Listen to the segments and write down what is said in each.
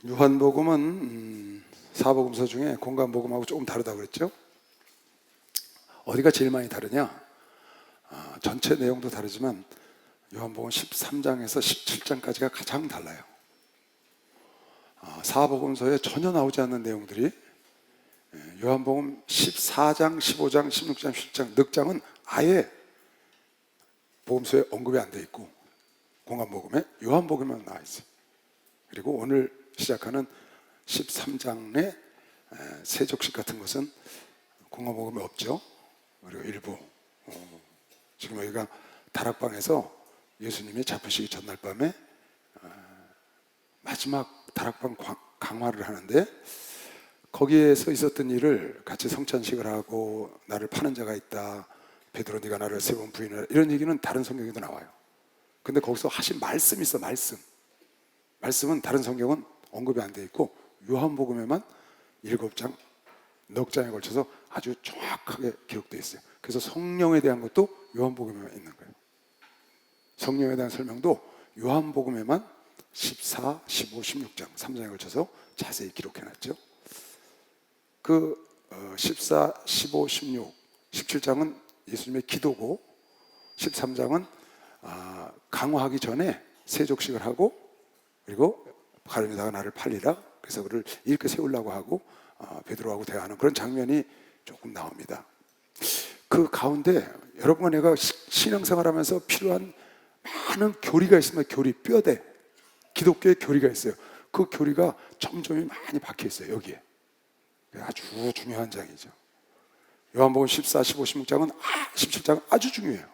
요한복음은 사복음서 중에 공관복음하고 조금 다르다고 그랬죠. 어디가 제일 많이 다르냐? 전체 내용도 다르지만 요한복음 13장에서 17장까지가 가장 달라요. 사복음서에 전혀 나오지 않는 내용들이 요한복음 14장, 15장, 16장, 17장, 넉장은 아예 복음서에 언급이 안 돼 있고 공관복음에 요한복음에만 나와 있어요. 그리고 오늘 시작하는 13장의 세족식 같은 것은 공관복음에 없죠. 그리고 일부 지금 여기가 다락방에서 예수님이 잡히시기 전날 밤에 마지막 다락방 강화를 하는데 거기에서 있었던 일을 같이 성찬식을 하고 나를 파는 자가 있다, 베드로 네가 나를 세 번 부인하라, 이런 얘기는 다른 성경에도 나와요. 근데 거기서 하신 말씀이 있어. 말씀은 다른 성경은 언급이 안 돼 있고 요한복음에만 7장, 넉 장에 걸쳐서 아주 정확하게 기록되어 있어요. 그래서 성령에 대한 것도 요한복음에만 있는 거예요. 성령에 대한 설명도 요한복음에만 14, 15, 16장 3장에 걸쳐서 자세히 기록해놨죠. 그 14, 15, 16, 17장은 예수님의 기도고 13장은 강화하기 전에 세족식을 하고 그리고 가룟유다가 나를 팔리라, 그래서 그를 이렇게 세우려고 하고 베드로하고 대화하는 그런 장면이 조금 나옵니다. 그 가운데 여러분과 내가 신앙생활하면서 필요한 많은 교리가 있으면 뼈대, 기독교의 교리가 있어요. 그 교리가 점점이 많이 박혀 있어요. 여기에 아주 중요한 장이죠. 요한복음 14, 15, 16장은 17장은 아주 중요해요.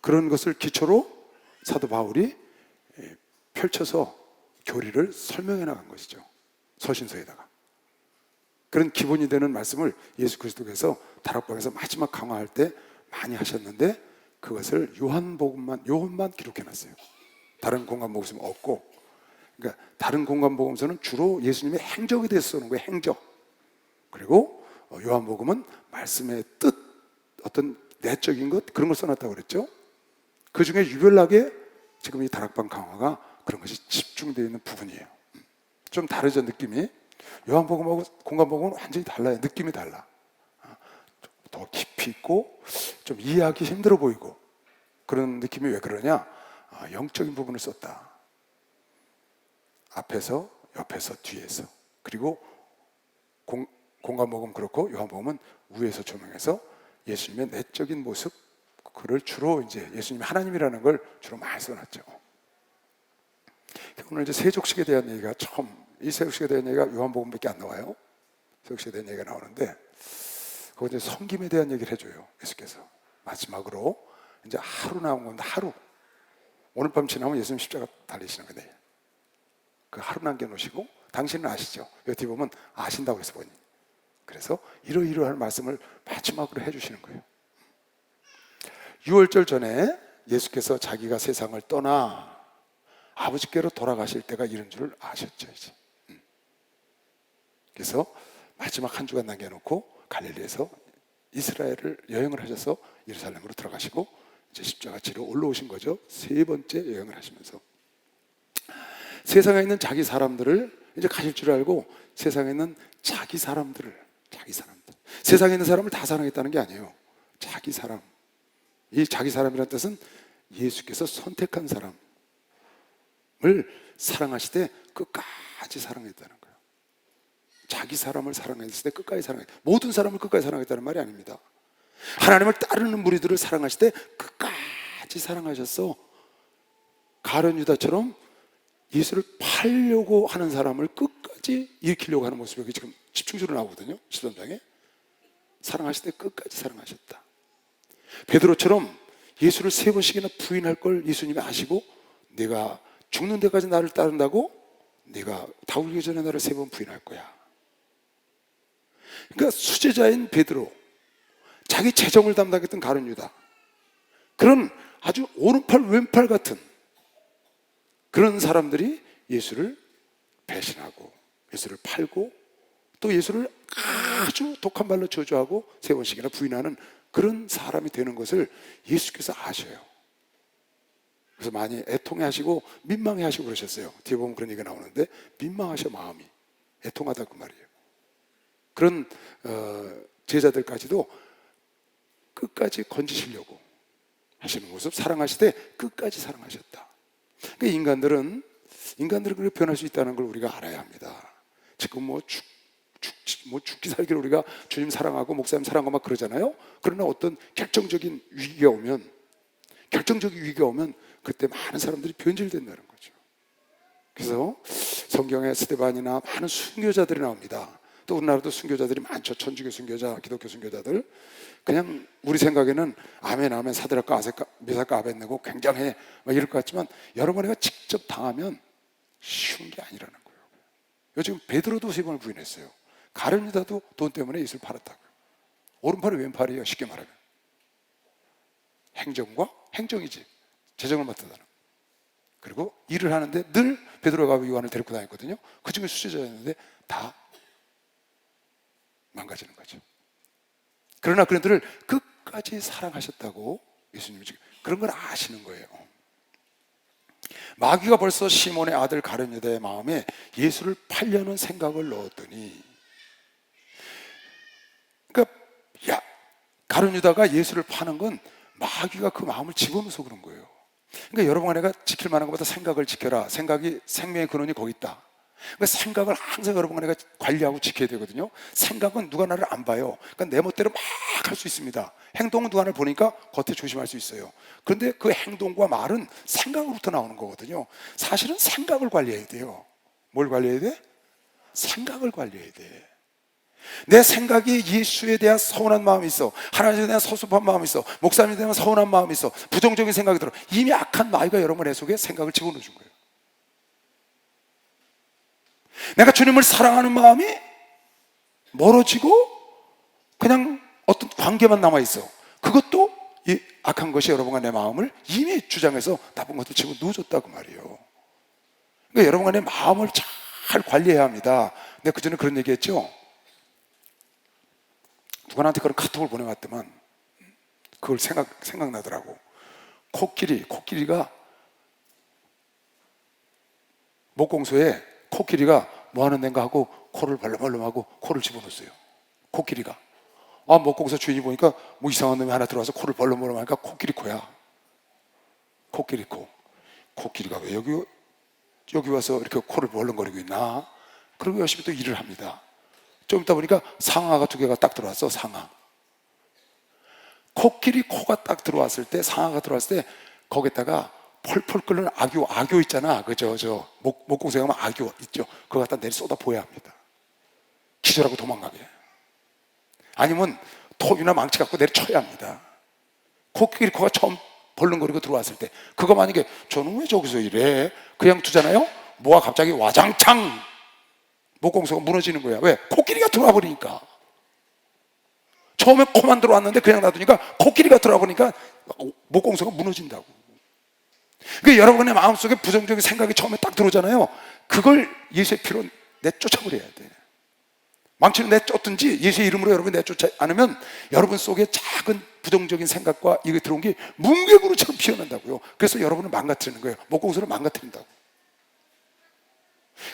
그런 것을 기초로 사도 바울이 펼쳐서 교리를 설명해 나간 것이죠. 서신서에다가. 그런 기본이 되는 말씀을 예수 그리스도께서 다락방에서 마지막 강화할 때 많이 하셨는데 그것을 요한만 기록해 놨어요. 다른 공관복음서는 없고. 그러니까 다른 공관복음서는 주로 예수님의 행적에 대해서 쓰는 거예요. 행적. 그리고 요한복음은 말씀의 뜻, 어떤 내적인 것, 그런 걸 써놨다고 그랬죠. 그 중에 유별나게 지금 이 다락방 강화가 그런 것이 집중되어 있는 부분이에요. 좀 다르죠, 느낌이. 요한복음하고 공관복음은 완전히 달라요. 느낌이 달라. 더 깊이 있고 좀 이해하기 힘들어 보이고 그런 느낌이 왜 그러냐? 영적인 부분을 썼다. 앞에서, 옆에서, 뒤에서. 그리고 공관복음 그렇고 요한복음은 위에서 조명해서 예수님의 내적인 모습, 그를 주로 이제 예수님이 하나님이라는 걸 주로 많이 써놨죠. 오늘 이제 세족식에 대한 얘기가 이 세족식에 대한 얘기가 요한복음밖에 안 나와요. 세족식에 대한 얘기가 나오는데 거기 이제 섬김에 대한 얘기를 해줘요. 예수께서 마지막으로 이제 하루 나온 건데 오늘 밤 지나면 예수님 십자가 달리시는 거예요. 그 하루 남겨놓으시고 당신은 아시죠? 여기 보면 아신다고 해서 보니 그래서 이러이러한 말씀을 마지막으로 해주시는 거예요. 유월절 전에 예수께서 자기가 세상을 떠나 아버지께로 돌아가실 때가 이런 줄을 아셨죠. 이제. 그래서 마지막 한 주간 남겨놓고 갈릴리에서 이스라엘을 여행을 하셔서 예루살렘으로 들어가시고 이제 십자가 지러 올라오신 거죠. 3번째 여행을 하시면서 세상에 있는 자기 사람들을 이제 가실 줄 알고 세상에 있는 자기 사람들 세상에 있는 사람을 다 사랑했다는 게 아니에요. 자기 사람. 이 자기 사람이라는 뜻은 예수께서 선택한 사람을 사랑하시되 끝까지 사랑했다는 거예요. 자기 사람을 사랑했을 때 끝까지 사랑했다. 모든 사람을 끝까지 사랑했다는 말이 아닙니다. 하나님을 따르는 무리들을 사랑하실 때 끝까지 사랑하셨어. 가룟 유다처럼 예수를 팔려고 하는 사람을 끝까지 일으키려고 하는 모습이 여기 지금 집중적으로 나오거든요. 13장에 사랑하실 때 끝까지 사랑하셨다. 베드로처럼 예수를 3번씩이나 부인할 걸 예수님이 아시고 내가 죽는 데까지 나를 따른다고 네가 다 울기 전에 나를 3번 부인할 거야. 그러니까 수제자인 베드로, 자기 재정을 담당했던 가룟 유다, 그런 아주 오른팔 왼팔 같은 그런 사람들이 예수를 배신하고 예수를 팔고 또 예수를 아주 독한 말로 저주하고 3번씩이나 부인하는 그런 사람이 되는 것을 예수께서 아셔요. 그래서 많이 애통해하시고 민망해하시고 그러셨어요. 뒤에 보면 그런 얘기가 나오는데 민망하셔 마음이. 애통하다 그 말이에요. 그런 제자들까지도 끝까지 건지시려고 하시는 모습, 사랑하실 때 끝까지 사랑하셨다. 그러니까 인간들은 그렇게 변할 수 있다는 걸 우리가 알아야 합니다. 지금 뭐 죽기 살기를 우리가 주님 사랑하고 목사님 사랑하고 막 그러잖아요. 그러나 어떤 결정적인 위기가 오면 그때 많은 사람들이 변질된다는 거죠. 그래서 성경에 스데반이나 많은 순교자들이 나옵니다. 또 우리나라도 순교자들이 많죠. 천주교 순교자, 기독교 순교자들. 그냥 우리 생각에는 아멘 아멘 사드락과 메삭과 아벳네고 굉장해 막 이럴 것 같지만 여러분이가 직접 당하면 쉬운 게 아니라는 거예요. 요즘 베드로도 3번을 부인했어요. 가룟 유다도 돈 때문에 예수를 팔았다고요. 오른팔이 왼팔이에요. 쉽게 말하면 행정과 행정이지 재정을 맡다는. 그리고 일을 하는데 늘 베드로가 요한을 데리고 다녔거든요. 그 중에 수제자였는데 다 망가지는 거죠. 그러나 그들을 끝까지 사랑하셨다고 예수님이 지금 그런 걸 아시는 거예요. 마귀가 벌써 시몬의 아들 가룟 유다의 마음에 예수를 팔려는 생각을 넣었더니, 그러니까 가룟 유다가 예수를 파는 건 마귀가 그 마음을 집어넣어서 그런 거예요. 그러니까 여러분과 내가 지킬 만한 것보다 생각을 지켜라. 생각이 생명의 근원이 거기 있다. 그러니까 생각을 항상 여러분과 내가 관리하고 지켜야 되거든요. 생각은 누가 나를 안 봐요. 그러니까 내 멋대로 막 할 수 있습니다. 행동은 누가 나를 보니까 겉에 조심할 수 있어요. 그런데 그 행동과 말은 생각으로부터 나오는 거거든요. 사실은 생각을 관리해야 돼요. 뭘 관리해야 돼? 생각을 관리해야 돼. 내 생각이 예수에 대한 서운한 마음이 있어, 하나님에 대한 섭섭한 마음이 있어, 목사님에 대한 서운한 마음이 있어, 부정적인 생각이 들어. 이미 악한 마귀가 여러분의 속에 생각을 집어넣어 준 거예요. 내가 주님을 사랑하는 마음이 멀어지고 그냥 어떤 관계만 남아있어. 그것도 이 악한 것이 여러분과 내 마음을 이미 주장해서 나쁜 것들 집어넣어줬다고 말이에요. 그러니까 여러분과 내 마음을 잘 관리해야 합니다. 내가 그전에 그런 얘기 했죠. 누구한테 그런 카톡을 보내왔더만 그걸 생각나더라고. 코끼리가 목공소에 코끼리가 뭐 하는 데인가 하고 코를 벌렁벌렁 하고 코를 집어넣었어요. 코끼리가. 목공소 주인이 보니까 뭐 이상한 놈이 하나 들어와서 코를 벌렁벌렁 하니까 코끼리 코야. 코끼리 코. 코끼리가 왜 여기 와서 이렇게 코를 벌렁거리고 있나? 그리고 열심히 또 일을 합니다. 좀 있다 보니까 상아가 2개가 딱 들어왔어. 상아. 코끼리 코가 딱 들어왔을 때, 상아가 들어왔을 때 거기다가 펄펄 끓는 악교 있잖아. 그죠? 목공소에 가면 악교 있죠. 그거 갖다 내리 쏟아 부어야 합니다. 기절하고 도망가게. 아니면 톱이나 망치 갖고 내리쳐야 합니다. 코끼리 코가 처음 벌렁거리고 들어왔을 때, 그거 만약에 저는 왜 저기서 이래? 그냥 두잖아요? 뭐가 갑자기 와장창 목공소가 무너지는 거야. 왜? 코끼리가 들어와 버리니까. 처음에 코만 들어왔는데 그냥 놔두니까 코끼리가 들어와 버리니까 목공소가 무너진다고. 그러니까 여러분의 마음속에 부정적인 생각이 처음에 딱 들어오잖아요. 그걸 예수의 피로 내쫓아버려야 돼. 망치로 내쫓든지 예수의 이름으로 여러분 내쫓지 않으면 여러분 속에 작은 부정적인 생각과 이게 들어온 게 문개구리처럼 피어난다고요. 그래서 여러분을 망가뜨리는 거예요. 목공소를 망가뜨린다고.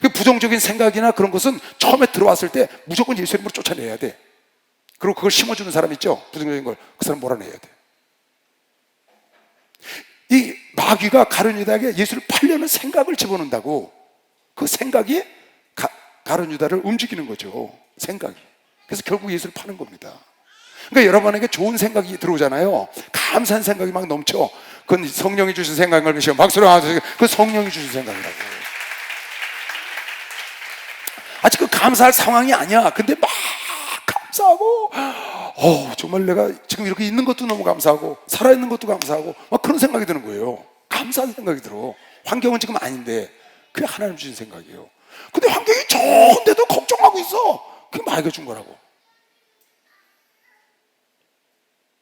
그 부정적인 생각이나 그런 것은 처음에 들어왔을 때 무조건 예수의 이름으로 쫓아내야 돼. 그리고 그걸 심어주는 사람 있죠? 부정적인 걸. 그 사람 몰아내야 돼. 이 마귀가 가룟 유다에게 예수를 팔려는 생각을 집어넣는다고. 그 생각이 가룟 유다를 움직이는 거죠. 생각이. 그래서 결국 예수를 파는 겁니다. 그러니까 여러분에게 좋은 생각이 들어오잖아요. 감사한 생각이 막 넘쳐. 그건 성령이 주신 생각인 걸 믿으시고 박수로 하세요. 그 성령이 주신 생각이라고. 아직 그 감사할 상황이 아니야. 근데 막 감사하고, 정말 내가 지금 이렇게 있는 것도 너무 감사하고 살아있는 것도 감사하고 막 그런 생각이 드는 거예요. 감사한 생각이 들어. 환경은 지금 아닌데 그게 하나님 주신 생각이에요. 근데 환경이 좋은데도 걱정하고 있어. 그게 마귀가 준 거라고.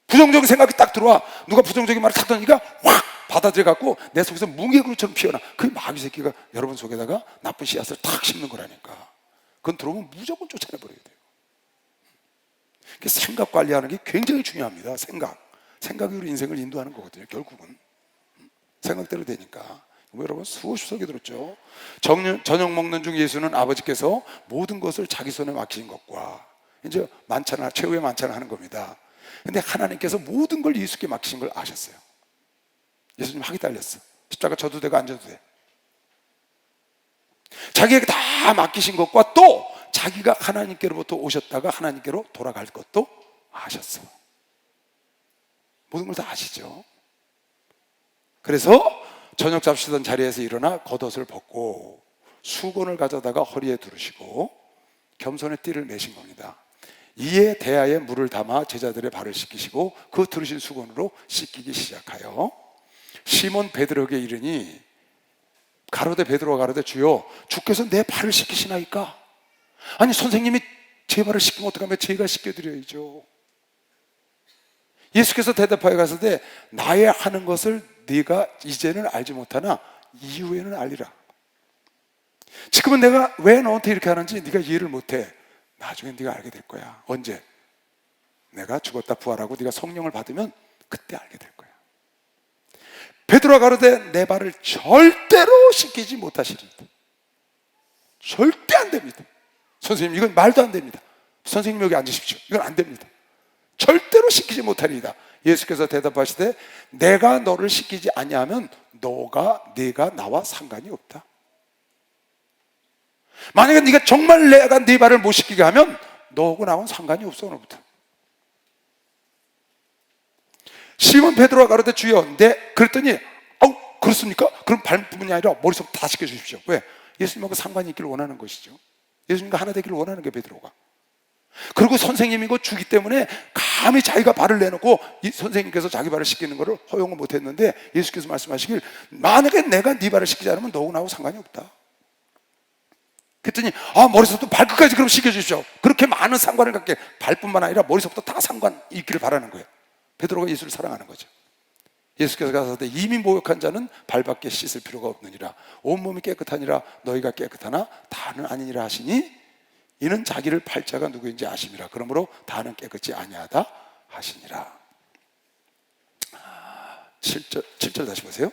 부정적인 생각이 딱 들어와. 누가 부정적인 말을 탁 던지니까 확 받아들여갖고 내 속에서 뭉개구리처럼 피어나. 그게 마귀 새끼가 여러분 속에다가 나쁜 씨앗을 탁 심는 거라니까. 그건 들어오면 무조건 쫓아내버려야 돼요. 생각 관리하는 게 굉장히 중요합니다. 생각이 우리 인생을 인도하는 거거든요. 결국은. 생각대로 되니까. 여러분 수십 석이 들었죠. 저녁 먹는 중 예수는 아버지께서 모든 것을 자기 손에 맡기신 것과 이제 만찬을, 최후의 만찬을 하는 겁니다. 근데 하나님께서 모든 걸 예수께 맡기신 걸 아셨어요. 예수님 하기 달렸어. 십자가 져도 되고 안 져도 돼. 자기에게 다 맡기신 것과 또 자기가 하나님께로부터 오셨다가 하나님께로 돌아갈 것도 아셨어. 모든 걸 다 아시죠. 그래서 저녁 잡수던 자리에서 일어나 겉옷을 벗고 수건을 가져다가 허리에 두르시고 겸손의 띠를 매신 겁니다. 이에 대야에 물을 담아 제자들의 발을 씻기시고 그 두르신 수건으로 씻기기 시작하여 시몬 베드로에게 이르니 가로되 베드로가 가로되 주여 주께서 내 발을 씻기시나이까? 아니 선생님이 제 발을 씻기면 어떡하면 제가 씻겨드려야죠. 예수께서 대답하여 가서되 나의 하는 것을 네가 이제는 알지 못하나 이후에는 알리라. 지금은 내가 왜 너한테 이렇게 하는지 네가 이해를 못해. 나중에 네가 알게 될 거야. 언제? 내가 죽었다 부활하고 네가 성령을 받으면 그때 알게 될 거야. 베드로가 가로되 내 발을 절대로 씻기지 못하시리이다. 절대 안 됩니다. 선생님 이건 말도 안 됩니다. 선생님 여기 앉으십시오. 이건 안 됩니다. 절대로 씻기지 못하리이다. 예수께서 대답하시되 내가 너를 씻기지 아니하면 네가 나와 상관이 없다. 만약에 네가 정말 내가 네 발을 못 씻기게 하면 너하고 나하고는 상관이 없어. 오늘부터. 시몬 베드로가 가로되 주여 그랬더니 그렇습니까? 그럼 발뿐이 아니라 머리서부터 다 씻겨주십시오. 왜? 예수님하고 상관이 있기를 원하는 것이죠. 예수님과 하나 되기를 원하는 게 베드로가. 그리고 선생님이고 주기 때문에 감히 자기가 발을 내놓고 이 선생님께서 자기 발을 씻기는 것을 허용을 못했는데 예수께서 말씀하시길 만약에 내가 네 발을 씻기지 않으면 너하고 나하고 상관이 없다. 그랬더니 머리서부터 발끝까지 그럼 씻겨주십시오. 그렇게 많은 상관을 갖게 발뿐만 아니라 머리서부터 다 상관 있기를 바라는 거예요. 베드로가 예수를 사랑하는 거죠. 예수께서 가서되 이미 모욕한 자는 발밖에 씻을 필요가 없느니라. 온몸이 깨끗하니라 너희가 깨끗하나 다는 아니니라 하시니 이는 자기를 팔 자가 누구인지 아심이라. 그러므로 다는 깨끗이 아니하다 하시니라. 7절 다시 보세요.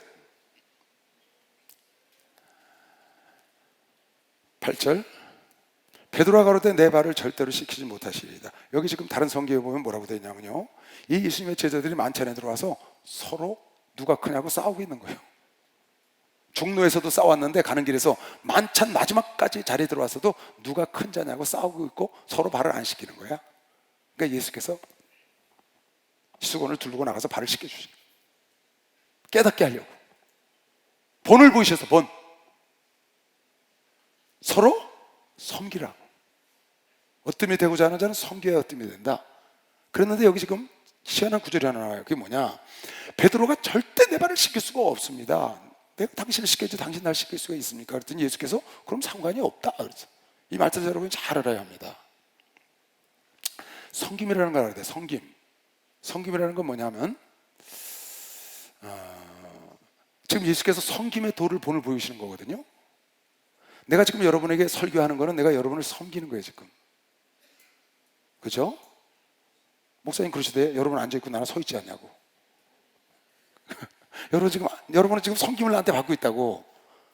8절 베드로가 가로되 내 발을 절대로 씻기지 못하시리이다. 여기 지금 다른 성경에 보면 뭐라고 되어 있냐면요, 이 예수님의 제자들이 만찬에 들어와서 서로 누가 크냐고 싸우고 있는 거예요. 종로에서도 싸웠는데 가는 길에서 만찬 마지막까지 자리에 들어와서도 누가 큰 자냐고 싸우고 있고 서로 발을 안 씻기는 거야. 그러니까 예수께서 수건을 두르고 나가서 발을 씻겨주시, 깨닫게 하려고 본을 보이셔서 본, 서로 섬기라고. 어뜸이 되고자 하는 자는 섬겨야 어뜸이 된다. 그랬는데 여기 지금 희한한 구절이 하나 나와요. 그게 뭐냐, 베드로가 절대 내 발을 씻길 수가 없습니다. 내가 당신을 씻겨야지 당신 날 씻길 수가 있습니까? 그랬더니 예수께서 그럼 상관이 없다. 그래서 이 말씀 여러분이 잘 알아야 합니다. 섬김이라는 걸 알아야 돼. 섬김이라는 건 뭐냐면 지금 예수께서 섬김의 도를 본을 보이시는 거거든요. 내가 지금 여러분에게 설교하는 거는 내가 여러분을 섬기는 거예요 지금. 그죠? 목사님 그러시대. 여러분 앉아있고 나는 서 있지 않냐고. 여러분은 지금 섬김을 나한테 받고 있다고.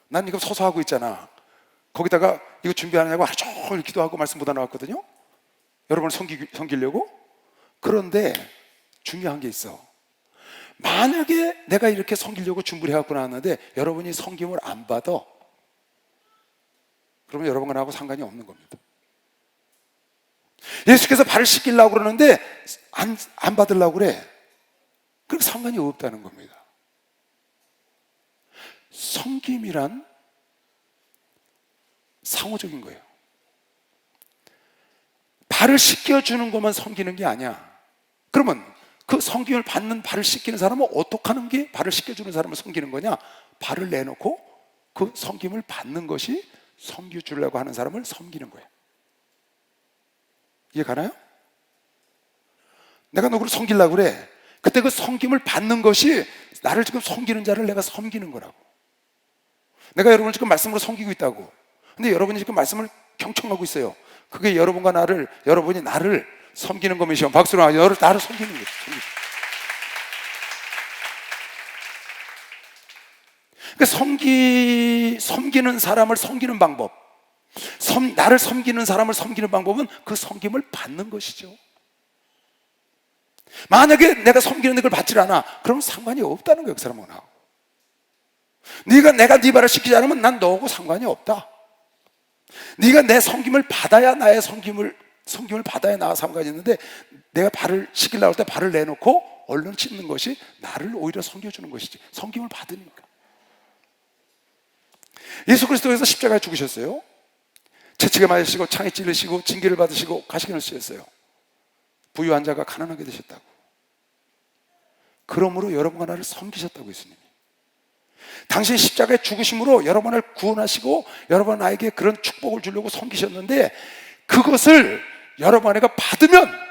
난 이거 서서 하고 있잖아. 거기다가 이거 준비하느냐고 하루 종일 기도하고 말씀 보다 나왔거든요. 여러분을 섬기려고. 그런데 중요한 게 있어. 만약에 내가 이렇게 섬기려고 준비를 해갖고 나왔는데 여러분이 섬김을 안 받아, 그러면 여러분과 나하고 상관이 없는 겁니다. 예수께서 발을 씻기려고 그러는데 안 받으려고 그래. 그럼 상관이 없다는 겁니다. 섬김이란 상호적인 거예요. 발을 씻겨주는 것만 섬기는 게 아니야. 그러면 그 섬김을 받는 발을 씻기는 사람은 어떻게 하는 게 발을 씻겨주는 사람을 섬기는 거냐? 발을 내놓고 그 섬김을 받는 것이 섬겨주려고 하는 사람을 섬기는 거예요. 이해 가나요? 내가 누구를 섬기려고 그래. 그때 그 섬김을 받는 것이 나를 지금 섬기는 자를 내가 섬기는 거라고. 내가 여러분을 지금 말씀으로 섬기고 있다고. 근데 여러분이 지금 말씀을 경청하고 있어요. 그게 여러분이 나를 섬기는 거면 박수로 나를 섬기는 거죠. 그러니까 섬기는 사람을 섬기는 방법, 나를 섬기는 사람을 섬기는 방법은 그 섬김을 받는 것이죠. 만약에 내가 섬기는 걸 받질 않아, 그러면 상관이 없다는 거예요, 그 사람하고 나하고. 내가 네 말을 시키지 않으면 난 너하고 상관이 없다. 네가 내 섬김을 받아야 나의 섬김을 받아야 나와 상관이 있는데, 내가 발을 시키려고 할 때 발을 내놓고 얼른 찢는 것이 나를 오히려 섬겨주는 것이지, 섬김을 받으니까. 예수 그리스도께서 십자가에 죽으셨어요. 채찍에 맞으시고 창에 찔리시고 징계를 받으시고 가시관을 쓰셨어요. 부유한 자가 가난하게 되셨다고. 그러므로 여러분과 나를 섬기셨다고 예수님이. 당신 십자가의 죽으심으로 여러분을 구원하시고 여러분 나에게 그런 축복을 주려고 섬기셨는데, 그것을 여러분 아내가 받으면,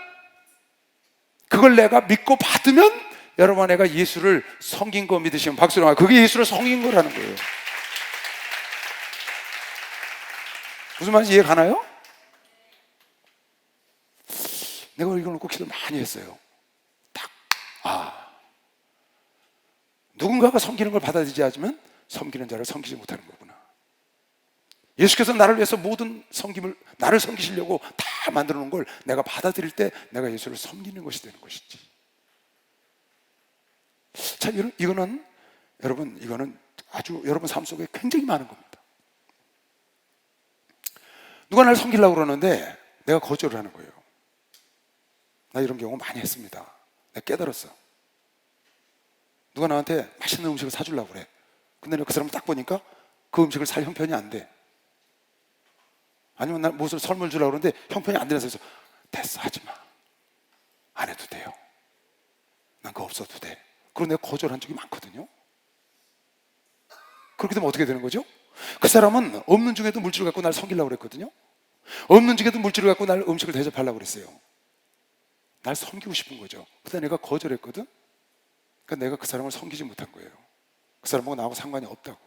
그걸 내가 믿고 받으면 여러분 아내가 예수를 섬긴 거 믿으시면 박수로 하면 그게 예수를 섬긴 거라는 거예요. 무슨 말인지 이해 가나요? 내가 이걸 놓고 기도를 많이 했어요. 누군가가 섬기는 걸 받아들이지 않으면 섬기는 자를 섬기지 못하는 거구나. 예수께서 나를 위해서 모든 섬김을, 나를 섬기시려고 다 만들어 놓은 걸 내가 받아들일 때 내가 예수를 섬기는 것이 되는 것이지. 자, 이거는 아주 여러분 삶 속에 굉장히 많은 겁니다. 누가 나를 섬기려고 그러는데 내가 거절을 하는 거예요. 나 이런 경우 많이 했습니다. 내가 깨달았어. 누가 나한테 맛있는 음식을 사주려고 그래. 근데 내가 그 사람을 딱 보니까 그 음식을 살 형편이 안 돼. 아니면 난 무엇을 선물 주려고 그러는데 형편이 안 되면서, 됐어, 하지 마. 안 해도 돼요. 난 그거 없어도 돼. 그리고 내가 거절한 적이 많거든요. 그렇게 되면 어떻게 되는 거죠? 그 사람은 없는 중에도 물질을 갖고 날 섬기려고 그랬거든요. 없는 중에도 물질을 갖고 날 음식을 대접하려고 그랬어요. 날 섬기고 싶은 거죠. 근데 내가 거절했거든. 그러니까 내가 그 사람을 섬기지 못한 거예요. 그 사람하고 나하고 상관이 없다고.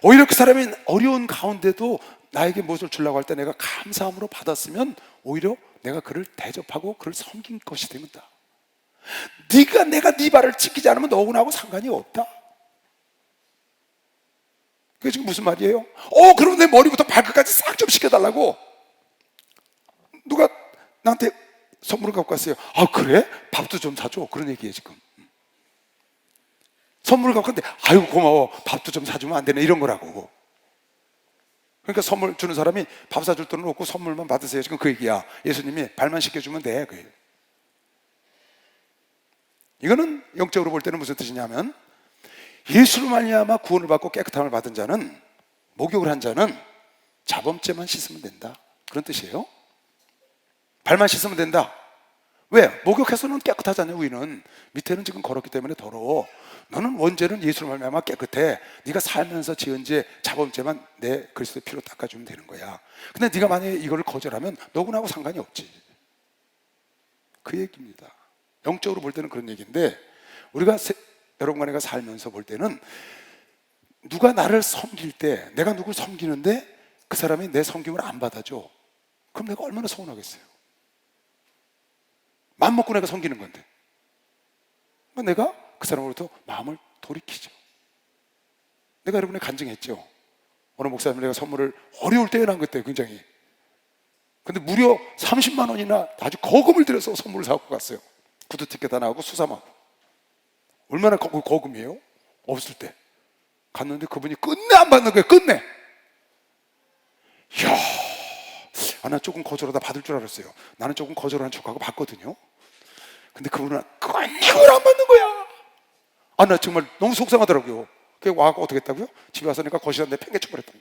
오히려 그 사람이 어려운 가운데도 나에게 무엇을 주려고 할 때 내가 감사함으로 받았으면 오히려 내가 그를 대접하고 그를 섬긴 것이 됩니다. 내가 네 발을 지키지 않으면 너하고 나하고 상관이 없다. 그게 지금 무슨 말이에요? 그럼 내 머리부터 발끝까지 싹 좀 시켜달라고 누가 나한테 선물을 갖고 왔어요. 그래? 밥도 좀 사줘. 그런 얘기예요 지금. 선물을 갖고 왔는데 아유 고마워, 밥도 좀 사주면 안 되나, 이런 거라고. 그러니까 선물 주는 사람이 밥 사줄 돈은 없고 선물만 받으세요, 지금 그 얘기야. 예수님이 발만 씻겨주면 돼, 그게. 이거는 영적으로 볼 때는 무슨 뜻이냐면, 예수로 말미암아 구원을 받고 깨끗함을 받은 자는, 목욕을 한 자는 자범죄만 씻으면 된다, 그런 뜻이에요. 발만 씻으면 된다. 왜? 목욕해서는 깨끗하잖아요. 우리는 밑에는 지금 걸었기 때문에 더러워. 너는 원죄는 예수로 말미암아 깨끗해. 네가 살면서 지은 죄, 자범죄만 내 그리스도의 피로 닦아주면 되는 거야. 근데 네가 만약에 이걸 거절하면 너구나하고 상관이 없지, 그 얘기입니다. 영적으로 볼 때는 그런 얘기인데, 우리가 여러분과 내가 살면서 볼 때는 누가 나를 섬길 때, 내가 누굴 섬기는데 그 사람이 내 섬김을 안 받아줘. 그럼 내가 얼마나 서운하겠어요. 마음 먹고 내가 섬기는 건데 내가 그 사람으로부터 마음을 돌이키죠. 내가 여러분에 간증했죠. 어느 목사님 내가 선물을 어려울 때에 난 그때 굉장히, 근데 무려 30만 원이나 아주 거금을 들여서 선물을 사갖고 갔어요. 구두 티켓 하나 하고 수삼하고. 얼마나 거금이에요? 없을 때 갔는데 그분이 끝내 안 받는 거예요. 끝내. 이야, 나 조금 거절하다 받을 줄 알았어요. 나는 조금 거절하는 척하고 받거든요. 근데 그분은 이걸 안 받는 거야. 나 정말 너무 속상하더라고요. 그게 와서 어떻게 했다고요? 집에 와서 내가 거실에 내 팽개쳐버렸다고.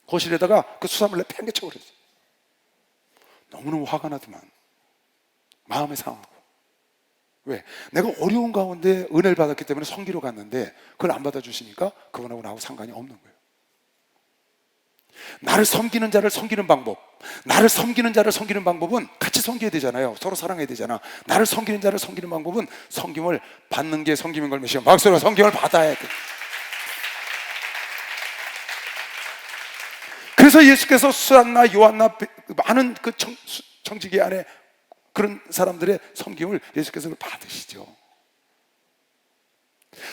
거실에다가 그 수삼을 내 팽개쳐버렸어요. 너무너무 화가 나더만. 마음이 상하고. 왜? 내가 어려운 가운데 은혜를 받았기 때문에 섬기러 갔는데 그걸 안 받아주시니까 그분하고 나하고 상관이 없는 거예요. 나를 섬기는 자를 섬기는 방법, 나를 섬기는 자를 섬기는 방법은 같이 섬겨야 되잖아요. 서로 사랑해야 되잖아. 나를 섬기는 자를 섬기는 방법은 섬김을 받는 게 섬김인 걸 믿으시면 박수로 섬김을 받아야 돼. 그래서 예수께서 수란나 요한나 많은 그 청지기 안에 그런 사람들의 섬김을 예수께서 받으시죠.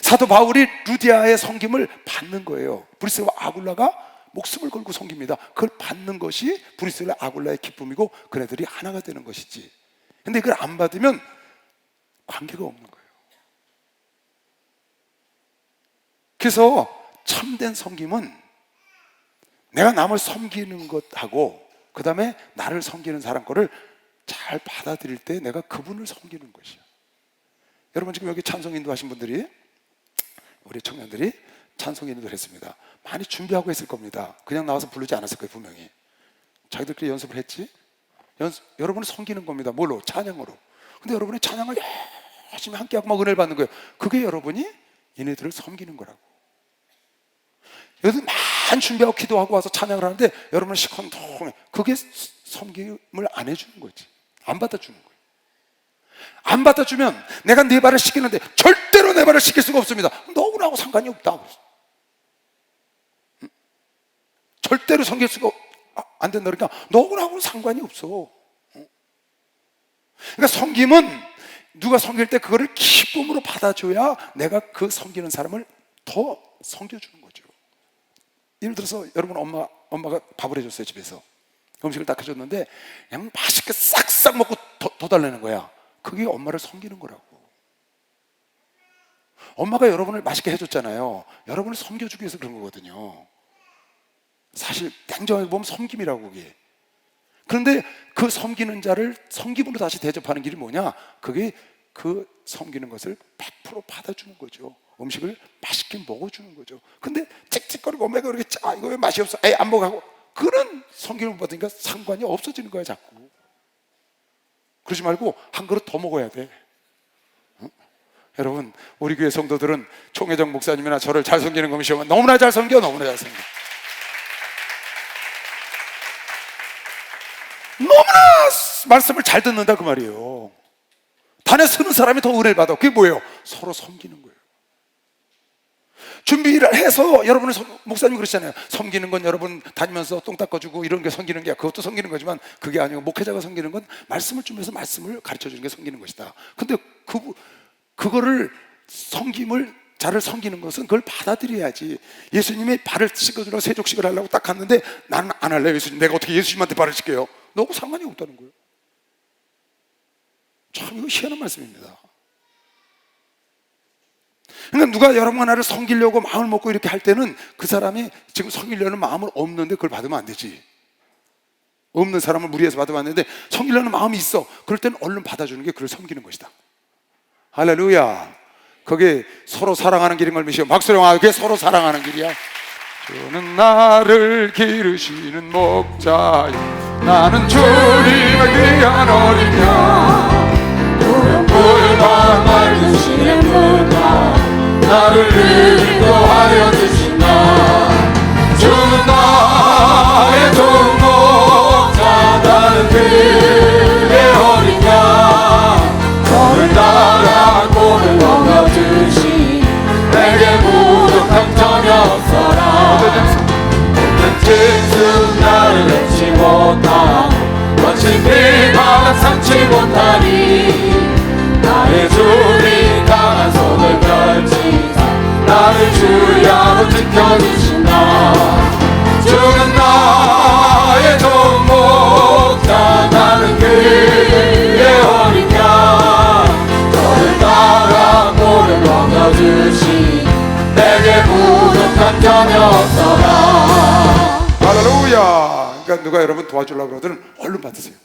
사도 바울이 루디아의 섬김을 받는 거예요. 브리스와 아굴라가 목숨을 걸고 섬깁니다. 그걸 받는 것이 브리스와 아굴라의 기쁨이고 그네들이 하나가 되는 것이지. 근데 그걸 안 받으면 관계가 없는 거예요. 그래서 참된 섬김은 내가 남을 섬기는 것하고 그 다음에 나를 섬기는 사람 거를 잘 받아들일 때 내가 그분을 섬기는 것이야. 여러분 지금 여기 찬송 인도하신 분들이, 우리 청년들이 찬송 인도를 했습니다. 많이 준비하고 했을 겁니다. 그냥 나와서 부르지 않았을 거예요. 분명히 자기들끼리 연습을 했지. 여러분을 섬기는 겁니다. 뭘로? 찬양으로. 근데 여러분이 찬양을 열심히 함께하고 막 은혜를 받는 거예요. 그게 여러분이 얘네들을 섬기는 거라고. 여러분 많이 준비하고 기도하고 와서 찬양을 하는데 여러분은 시큰둥해. 그게 섬김을 안 해주는 거지. 안 받아주는 거예요. 안 받아주면 내가 네 발을 씻기는데 절대로 내 발을 씻길 수가 없습니다. 너구나하고 상관이 없다. 절대로 섬길 수가 안 된다. 그러니까 너구나하고는 상관이 없어. 그러니까 섬김은 누가 섬길 때 그거를 기쁨으로 받아줘야 내가 그 섬기는 사람을 더 섬겨주는 거죠. 예를 들어서 여러분 엄마가 밥을 해줬어요. 집에서 음식을 딱 해줬는데 그냥 맛있게 싹싹 먹고 더 달라는 거야. 그게 엄마를 섬기는 거라고. 엄마가 여러분을 맛있게 해줬잖아요. 여러분을 섬겨주기 위해서 그런 거거든요. 사실 냉정하게 보면 섬김이라고 그게. 그런데 그 섬기는 자를 섬김으로 다시 대접하는 길이 뭐냐? 그게 그 섬기는 것을 100% 받아주는 거죠. 음식을 맛있게 먹어주는 거죠. 근데 찝찝거리고 엄마가 그렇게 이거 왜 맛이 없어? 에이 안 먹어. 그런 섬김을 받으니까 상관이 없어지는 거야 자꾸. 그러지 말고 한 그릇 더 먹어야 돼. 여러분 우리 교회 성도들은 총회장 목사님이나 저를 잘 섬기는 것이면 너무나 잘 섬겨. 너무나 말씀을 잘 듣는다 그 말이에요. 단에 서는 사람이 더 은혜를 받아. 그게 뭐예요? 서로 섬기는 거예요. 준비를 해서 여러분을 목사님이 그러시잖아요. 섬기는 건 여러분 다니면서 똥 닦아주고 이런 게 섬기는 게, 그것도 섬기는 거지만 그게 아니고 목회자가 섬기는 건 말씀을 준비해서 말씀을 가르쳐주는 게 섬기는 것이다. 근데 그거를 섬김을 자를 섬기는 것은 그걸 받아들여야지. 예수님이 발을 씻어주라고 세족식을 하려고 딱 갔는데 나는 안 할래요. 예수님, 내가 어떻게 예수님한테 발을 씻겨요? 너하고 상관이 없다는 거예요. 참 이거 희한한 말씀입니다. 그러니까 누가 여러분과 나를 섬기려고 마음을 먹고 이렇게 할 때는 그 사람이 지금 섬기려는 마음은 없는데 그걸 받으면 안 되지. 없는 사람을 무리해서 받으면 안 되는데 섬기려는 마음이 있어. 그럴 때는 얼른 받아주는 게 그를 섬기는 것이다. 할렐루야. 그게 서로 사랑하는 길인 걸 믿으시오. 박수령, 그게 서로 사랑하는 길이야. 주는 나를 기르시는 목자요, 나는 주님의 귀한 어린 양. 물만 맑으시는 분과 나를 인도하여 주신다. 주는 나의 좋은 목자, 나는 그의 어린 양. 너를 따라 꼴을 먹여주시, 내게 부족한 전혀 없어라. 모든 짐승 나를 맺지 못하고 거친 비바람 삼지 못하니, 나의 주님 강한 손을 펼치사 나를 주야로 지켜주신다. 주는 나의 좋은 목자, 나는 그의 어린 양. 너를 따라 꼴을 먹여주시, 내게 부족한 전혀 없어라. 할렐루야. 그러니까 누가 여러분 도와주려고 그러든 얼른 받으세요.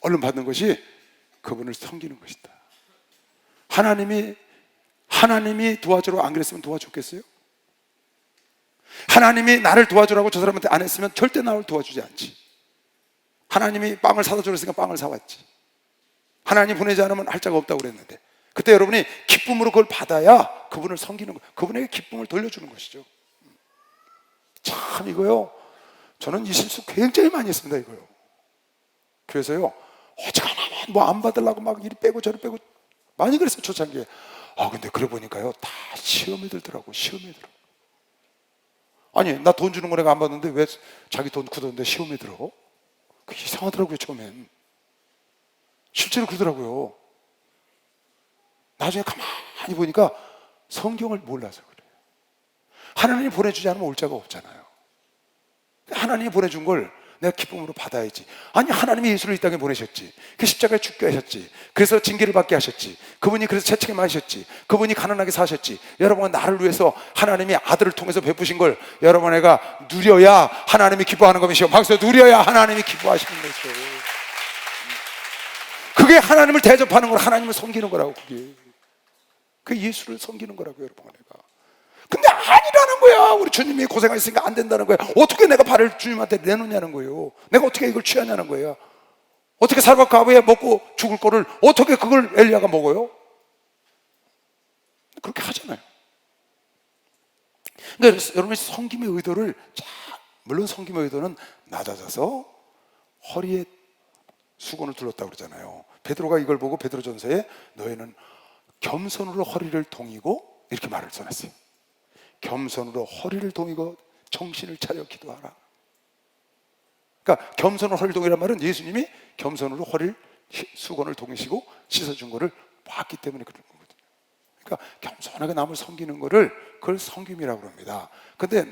얼른 받는 것이 그분을 섬기는 것이다. 하나님이 도와주라고 안 그랬으면 도와줬겠어요? 하나님이 나를 도와주라고 저 사람한테 안 했으면 절대 나를 도와주지 않지. 하나님이 빵을 사다 주랬으니까 빵을 사왔지. 하나님 보내지 않으면 할 자가 없다고 그랬는데, 그때 여러분이 기쁨으로 그걸 받아야 그분을 섬기는 거예요. 그분에게 기쁨을 돌려주는 것이죠. 참 이거요, 저는 이 실수 굉장히 많이 했습니다. 이거요. 그래서요, 어지간하면 뭐 안 받으려고 막 이리 빼고 저리 빼고 많이 그랬어요, 초창기에. 근데 그래 보니까요, 다 시험에 들더라고. 시험에 들어. 아니, 나 돈 주는 거 내가 안 받는데 왜 자기 돈 굳었는데 시험에 들어? 그게 이상하더라고요. 처음엔 실제로 그러더라고요. 나중에 가만히 많이 보니까 성경을 몰라서 그래요. 하나님이 보내주지 않으면 올 자가 없잖아요. 하나님이 보내준 걸 내가 기쁨으로 받아야지. 아니, 하나님이 예수를 이 땅에 보내셨지. 그 십자가에 죽게 하셨지. 그래서 징계를 받게 하셨지. 그분이 그래서 채찍에 맞으셨지. 그분이 가난하게 사셨지. 여러분은 나를 위해서 하나님이 아들을 통해서 베푸신 걸 여러분에가 누려야 하나님이 기뻐하는 것이요. 박수. 누려야 하나님이 기뻐하시는 것이요. 그게 하나님을 대접하는 걸, 하나님을 섬기는 거라고. 그게 예수를 섬기는 거라고, 여러분에가. 근데 아니라는 거야. 우리 주님이 고생하셨으니까 안 된다는 거야. 어떻게 내가 발을 주님한테 내놓냐는 거예요. 내가 어떻게 이걸 취하냐는 거야. 어떻게 살과 가부에 먹고 죽을 거를 어떻게 그걸 엘리야가 먹어요? 그렇게 하잖아요. 그러니까 여러분이 섬김의 의도를, 물론 섬김의 의도는 낮아져서 허리에 수건을 둘렀다고 그러잖아요. 베드로가 이걸 보고 베드로전서에 너희는 겸손으로 허리를 동이고 이렇게 말을 써놨어요. 겸손으로 허리를 동이고 정신을 차려 기도하라. 그러니까 겸손으로 허리를 동이란 말은 예수님이 겸손으로 허리를 수건을 동이시고 씻어준 거를 봤기 때문에 그런 거거든요. 그러니까 겸손하게 남을 섬기는 거를, 그걸 섬김이라고 합니다. 근데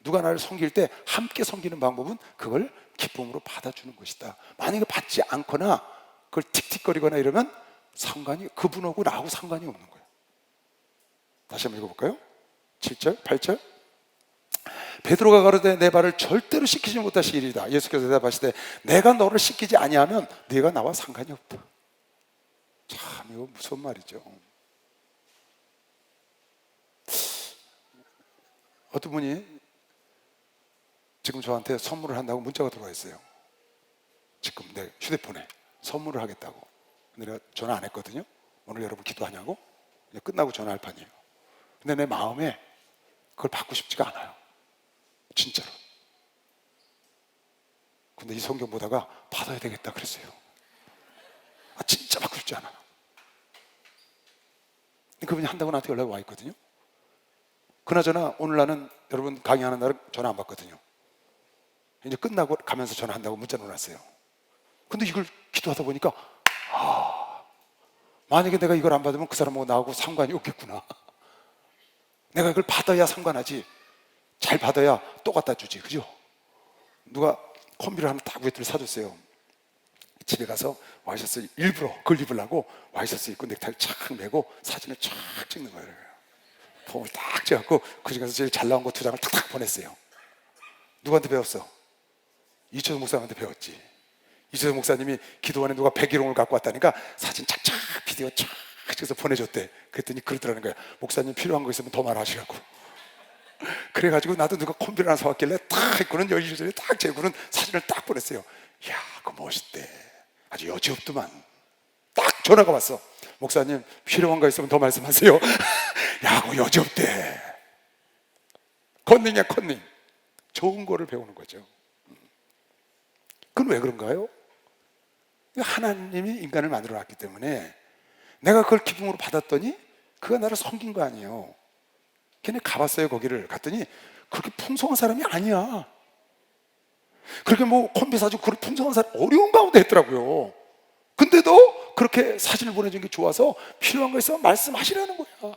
누가 나를 섬길 때 함께 섬기는 방법은 그걸 기쁨으로 받아주는 것이다. 만약에 받지 않거나 그걸 틱틱거리거나 이러면 상관이, 그분하고 나하고 상관이 없는 거예요. 다시 한번 읽어볼까요? 7절, 8절. 베드로가 가로되 내 발을 절대로 씻기지 못하시리이다. 예수께서 대답하시되 내가 너를 씻기지 아니하면 네가 나와 상관이 없다. 참, 이거 무서운 말이죠. 어떤 분이 지금 저한테 선물을 한다고 문자가 들어와 있어요. 지금 내 휴대폰에 선물을 하겠다고. 근데 내가 전화 안 했거든요. 오늘 여러분 기도하냐고. 그냥 끝나고 전화할 판이에요. 근데 내 마음에 그걸 받고 싶지가 않아요. 진짜로. 근데 이 성경 보다가 받아야 되겠다 그랬어요. 진짜 받고 싶지 않아요. 그분이 한다고 나한테 연락이 와 있거든요. 그나저나 오늘 나는 여러분 강의하는 날은 전화 안 받거든요. 이제 끝나고 가면서 전화한다고 문자 넣어놨어요. 근데 이걸 기도하다 보니까 만약에 내가 이걸 안 받으면 그 사람하고 나하고 상관이 없겠구나. 내가 이걸 받아야 상관하지. 잘 받아야 또 갖다 주지. 그죠? 누가 콤비를 하나 딱 외투를 사줬어요. 집에 가서 와이셔츠 일부러 그걸 입으려고 와이셔츠 입고 넥타이를 착 메고 사진을 쫙 찍는 거예요. 폼을 딱 찍어갖고 그 중에서 제일 잘 나온 거 2장을 탁탁 보냈어요. 누구한테 배웠어? 이철수 목사님한테 배웠지. 이철수 목사님이 기도원에 누가 백일홍을 갖고 왔다니까 사진 착착 비디오 착 찍어서 보내줬대. 그랬더니 그러더라는 거야. 목사님 필요한 거 있으면 더 말하시라고. 그래가지고 나도 누가 콤비를 하나 사왔길래 딱 입고는 여기저기 딱 재고는 사진을 딱 보냈어요. 이야, 그거 멋있대. 아주 여지없더만. 딱 전화가 왔어. 목사님 필요한 거 있으면 더 말씀하세요. 야, 그거 여지없대. 컨닝이야, 컨닝. 좋은 거를 배우는 거죠. 그건 왜 그런가요? 하나님이 인간을 만들어 놨기 때문에 내가 그걸 기쁨으로 받았더니 그가 나를 섬긴 거 아니에요. 걔네 가봤어요. 거기를 갔더니 그렇게 풍성한 사람이 아니야. 그렇게 뭐 콤비 사주고 그렇게 풍성한 사람, 어려운 가운데 했더라고요. 근데도 그렇게 사진을 보내준 게 좋아서 필요한 거 있으면 말씀하시라는 거야.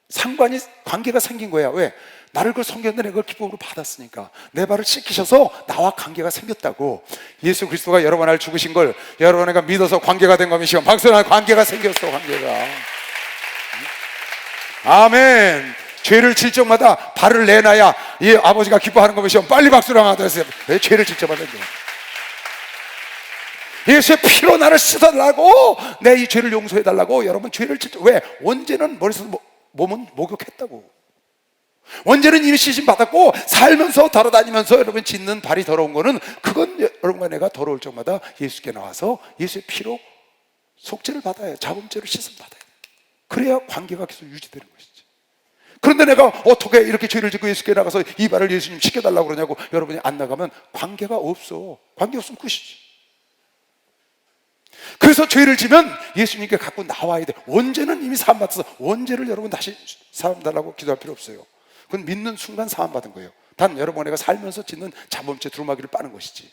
상관이, 관계가 생긴 거야. 왜? 나를 그걸 섬겼는데 내가 그걸 기쁨으로 받았으니까. 내 발을 씻기셔서 나와 관계가 생겼다고. 예수 그리스도가 여러 번 날 죽으신 걸 여러분가 믿어서 관계가 된 것이요. 박수나 관계가 생겼어. 관계가. 아멘. 죄를 질 적마다 발을 내놔야 이 아버지가 기뻐하는 것이요. 빨리 박수랑 하세요. 왜 죄를 질 적마다 이제 예수의 피로 나를 씻어달라고, 내 이 죄를 용서해달라고. 여러분 죄를 질 적, 왜? 원죄는 머릿속에 몸은 목욕했다고. 원죄는 이미 씻임 받았고 살면서 돌아다니면서 여러분 짓는 발이 더러운 거는, 그건 여러분과 내가 더러울 적마다 예수께 나와서 예수의 피로 속죄를 받아야, 자범죄를 씻음 받아야. 그래야 관계가 계속 유지되는 것이지. 그런데 내가 어떻게 이렇게 죄를 짓고 예수께 나가서 이 발을 예수님 씻겨달라고 그러냐고 여러분이 안 나가면 관계가 없어. 관계 없으면 끝이지. 그래서 죄를 지면 예수님께 갖고 나와야 돼. 원죄는 이미 사함받아서 원죄를 여러분 다시 사함달라고 기도할 필요 없어요. 그건 믿는 순간 사함받은 거예요. 단 여러분 내가 살면서 짓는 자범죄 두루마기를 빠는 것이지.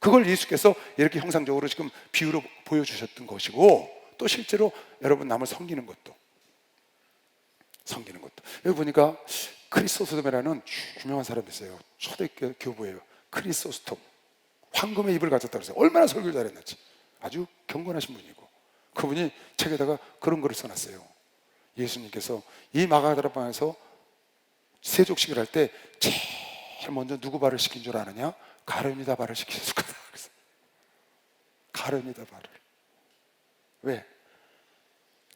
그걸 예수께서 이렇게 형상적으로 지금 비유로 보여주셨던 것이고, 또 실제로 여러분 남을 섬기는 것도. 여기 보니까 크리소스톰이라는 유명한 사람이 있어요. 초대교회 교부예요. 크리소스톰. 황금의 입을 가졌다 그랬어요. 얼마나 설교를 잘했는지. 아주 경건하신 분이고, 그분이 책에다가 그런 글을 써놨어요. 예수님께서 이 마가다락방에서 세족식을 할 때 제일 먼저 누구 발을 시킨 줄 아느냐? 가룟유다 발을 시키셨을 거다 그랬어요. 가룟유다 발을. 왜?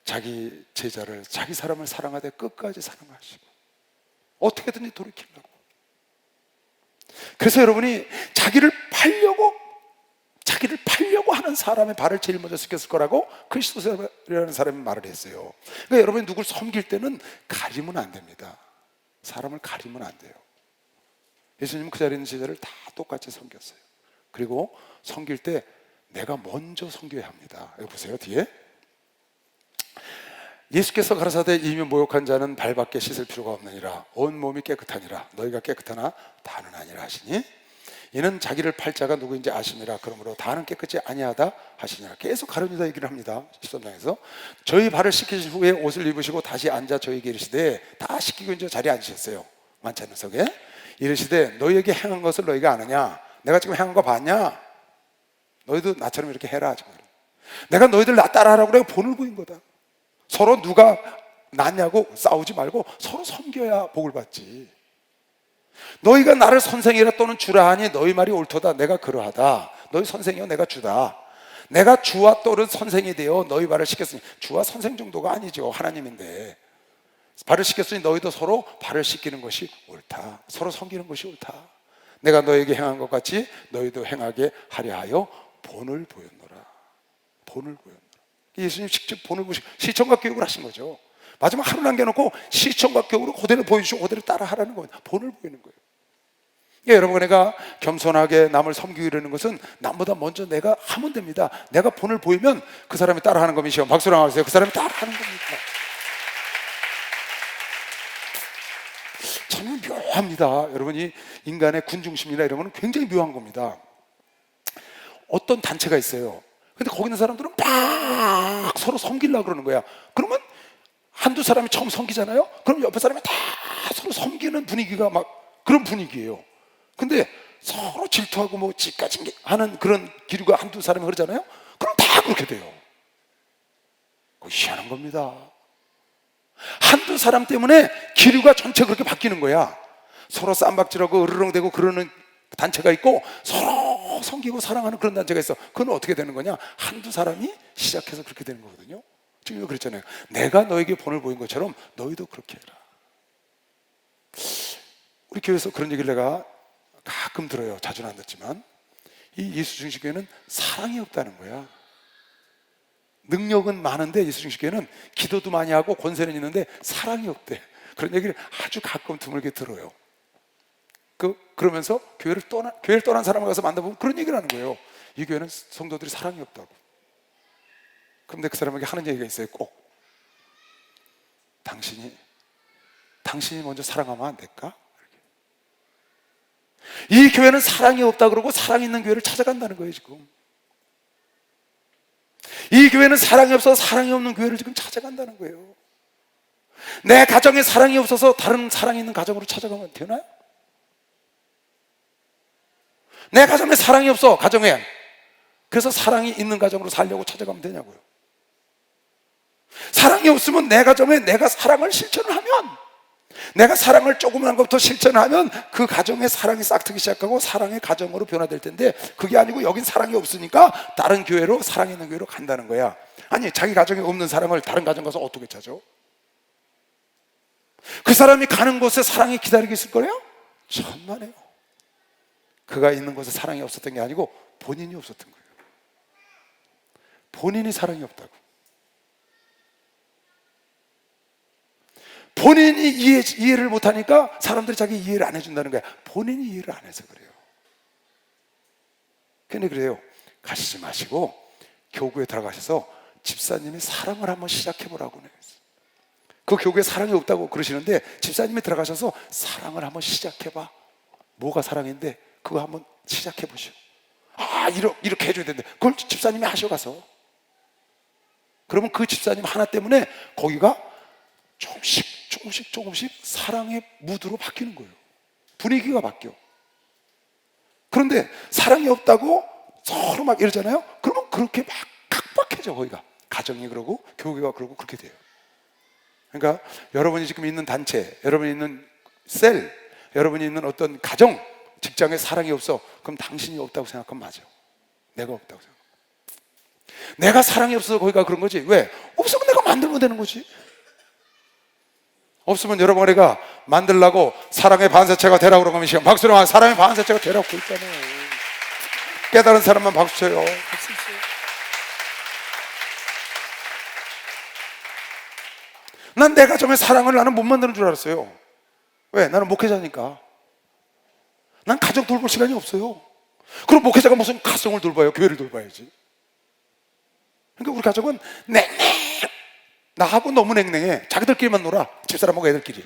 자기 제자를, 자기 사람을 사랑하되 끝까지 사랑하시고 어떻게든지 돌이키려고. 그래서 여러분이 자기를 팔려고 하는 사람의 발을 제일 먼저 씻겼을 거라고 크리스토스라는 사람이 말을 했어요. 그러니까 여러분이 누굴 섬길 때는 가리면 안 됩니다. 사람을 가리면 안 돼요. 예수님은 그 자리에 있는 제자를 다 똑같이 섬겼어요. 그리고 섬길 때 내가 먼저 섬겨야 합니다. 여기 보세요, 뒤에. 예수께서 가라사대 이미 모욕한 자는 발밖에 씻을 필요가 없느니라. 온 몸이 깨끗하니라. 너희가 깨끗하나 다는 아니라 하시니, 이는 자기를 팔 자가 누구인지 아시니라. 그러므로 다는 깨끗이 아니하다 하시니라. 계속 가룟유다 얘기를 합니다. 13장에서 저희 발을 씻기신 후에 옷을 입으시고 다시 앉아 저희에게 이르시되, 다 씻기고 이제 자리에 앉으셨어요. 만찬석에 이르시되 너희에게 행한 것을 너희가 아느냐? 내가 지금 행한 거 봤냐? 너희도 나처럼 이렇게 해라. 지금 내가 너희들 나 따라하라고 내가 본을 보인 거다. 서로 누가 낫냐고 싸우지 말고 서로 섬겨야 복을 받지. 너희가 나를 선생이라 또는 주라 하니 너희 말이 옳도다. 내가 그러하다. 너희 선생이요 내가 주다. 내가 주와 또는 선생이 되어 너희 발을 씻겼으니, 주와 선생 정도가 아니죠. 하나님인데 발을 씻겼으니 너희도 서로 발을 씻기는 것이 옳다. 서로 섬기는 것이 옳다. 내가 너에게 행한 것 같이 너희도 행하게 하려 하여 본을 보였노라. 본을 보였노라. 예수님 직접 본을 보시고 시청각 교육을 하신 거죠. 마지막 하루 남겨놓고 시청각 교육으로 그대로 보여주시고 그대로 따라하라는 거예요. 본을 보이는 거예요. 여러분, 내가 겸손하게 남을 섬기려는 것은 남보다 먼저 내가 하면 됩니다. 내가 본을 보이면 그 사람이 따라하는 겁니다. 박수랑 하세요. 그 사람이 따라하는 겁니다. 참 묘합니다. 여러분이 인간의 군중심이나 이런 거는 굉장히 묘한 겁니다. 어떤 단체가 있어요. 근데 거기 있는 사람들은 막 서로 섬기려고 그러는 거야. 그러면 한두 사람이 처음 섬기잖아요. 그럼 옆에 사람이 다 서로 섬기는 분위기가 막 그런 분위기예요. 근데 서로 질투하고 뭐 지까지 하는 그런 기류가 한두 사람이 그러잖아요. 그럼 다 그렇게 돼요. 그거 희한한 겁니다. 한두 사람 때문에 기류가 전체 그렇게 바뀌는 거야. 서로 쌈박질하고 으르렁대고 그러는 단체가 있고, 서로 섬기고 사랑하는 그런 단체가 있어. 그건 어떻게 되는 거냐? 한두 사람이 시작해서 그렇게 되는 거거든요. 지금 그랬잖아요. 내가 너에게 본을 보인 것처럼 너희도 그렇게 해라. 우리 교회에서 그런 얘기를 내가 가끔 들어요. 자주는 안 듣지만, 이 예수 중심 교회는 사랑이 없다는 거야. 능력은 많은데 예수 중심 교회는 기도도 많이 하고 권세는 있는데 사랑이 없대. 그런 얘기를 아주 가끔 드물게 들어요. 그러면서 교회를 떠난 사람을 가서 만나보면 그런 얘기를 하는 거예요. 이 교회는 성도들이 사랑이 없다고. 그런데 그 사람에게 하는 얘기가 있어요. 꼭 당신이 먼저 사랑하면 안 될까? 이 교회는 사랑이 없다 그러고 사랑 있는 교회를 찾아간다는 거예요. 지금 이 교회는 사랑이 없어서 사랑이 없는 교회를 지금 찾아간다는 거예요. 내 가정에 사랑이 없어서 다른 사랑이 있는 가정으로 찾아가면 되나요? 내 가정에 사랑이 없어, 가정에. 그래서 사랑이 있는 가정으로 살려고 찾아가면 되냐고요. 사랑이 없으면 내 가정에 내가 사랑을 실천을 하면, 내가 사랑을 조그만 것부터 실천하면 그 가정에 사랑이 싹트기 시작하고 사랑의 가정으로 변화될 텐데, 그게 아니고 여긴 사랑이 없으니까 다른 교회로, 사랑 있는 교회로 간다는 거야. 아니, 자기 가정에 없는 사랑을 다른 가정 가서 어떻게 찾아? 그 사람이 가는 곳에 사랑이 기다리고 있을 거예요? 천만에요. 그가 있는 곳에 사랑이 없었던 게 아니고 본인이 없었던 거예요. 본인이 사랑이 없다고. 본인이 이해를 못하니까 사람들이 자기 이해를 안 해준다는 거야. 본인이 이해를 안 해서 그래요. 근데 그래요. 가시지 마시고 교구에 들어가셔서 집사님이 사랑을 한번 시작해보라고 해요. 그 교구에 사랑이 없다고 그러시는데 집사님이 들어가셔서 사랑을 한번 시작해봐. 뭐가 사랑인데 그거 한번 시작해보시오. 이렇게 해줘야 되는데 그걸 집사님이 하셔가서. 그러면 그 집사님 하나 때문에 거기가 조금씩 사랑의 무드로 바뀌는 거예요. 분위기가 바뀌어. 그런데 사랑이 없다고 서로 막 이러잖아요. 그러면 그렇게 막 각박해져. 거기가 가정이 그러고 교회가 그러고 그렇게 돼요. 그러니까 여러분이 지금 있는 단체, 여러분이 있는 셀, 여러분이 있는 어떤 가정, 직장에 사랑이 없어. 그럼 당신이 없다고 생각하면 맞아요. 내가 없다고 생각해요. 내가 사랑이 없어서 거기가 그런 거지. 왜? 없으면 내가 만들면 되는 거지. 없으면 여러분가 만들라고 사랑의 반사체가 되라고 그러면 시간 박수로 하면 사랑의 반사체가 되라고 있잖아요. 깨달은 사람만 박수 쳐요. 난 내 가정의 사랑을 나는 못 만드는 줄 알았어요. 왜? 나는 목회자니까. 난 가정 돌볼 시간이 없어요. 그럼 목회자가 무슨 가정을 돌봐요? 교회를 돌봐야지. 그러니까 우리 가족은 나하고 너무 냉랭해. 자기들끼리만 놀아. 집사람하고 애들끼리.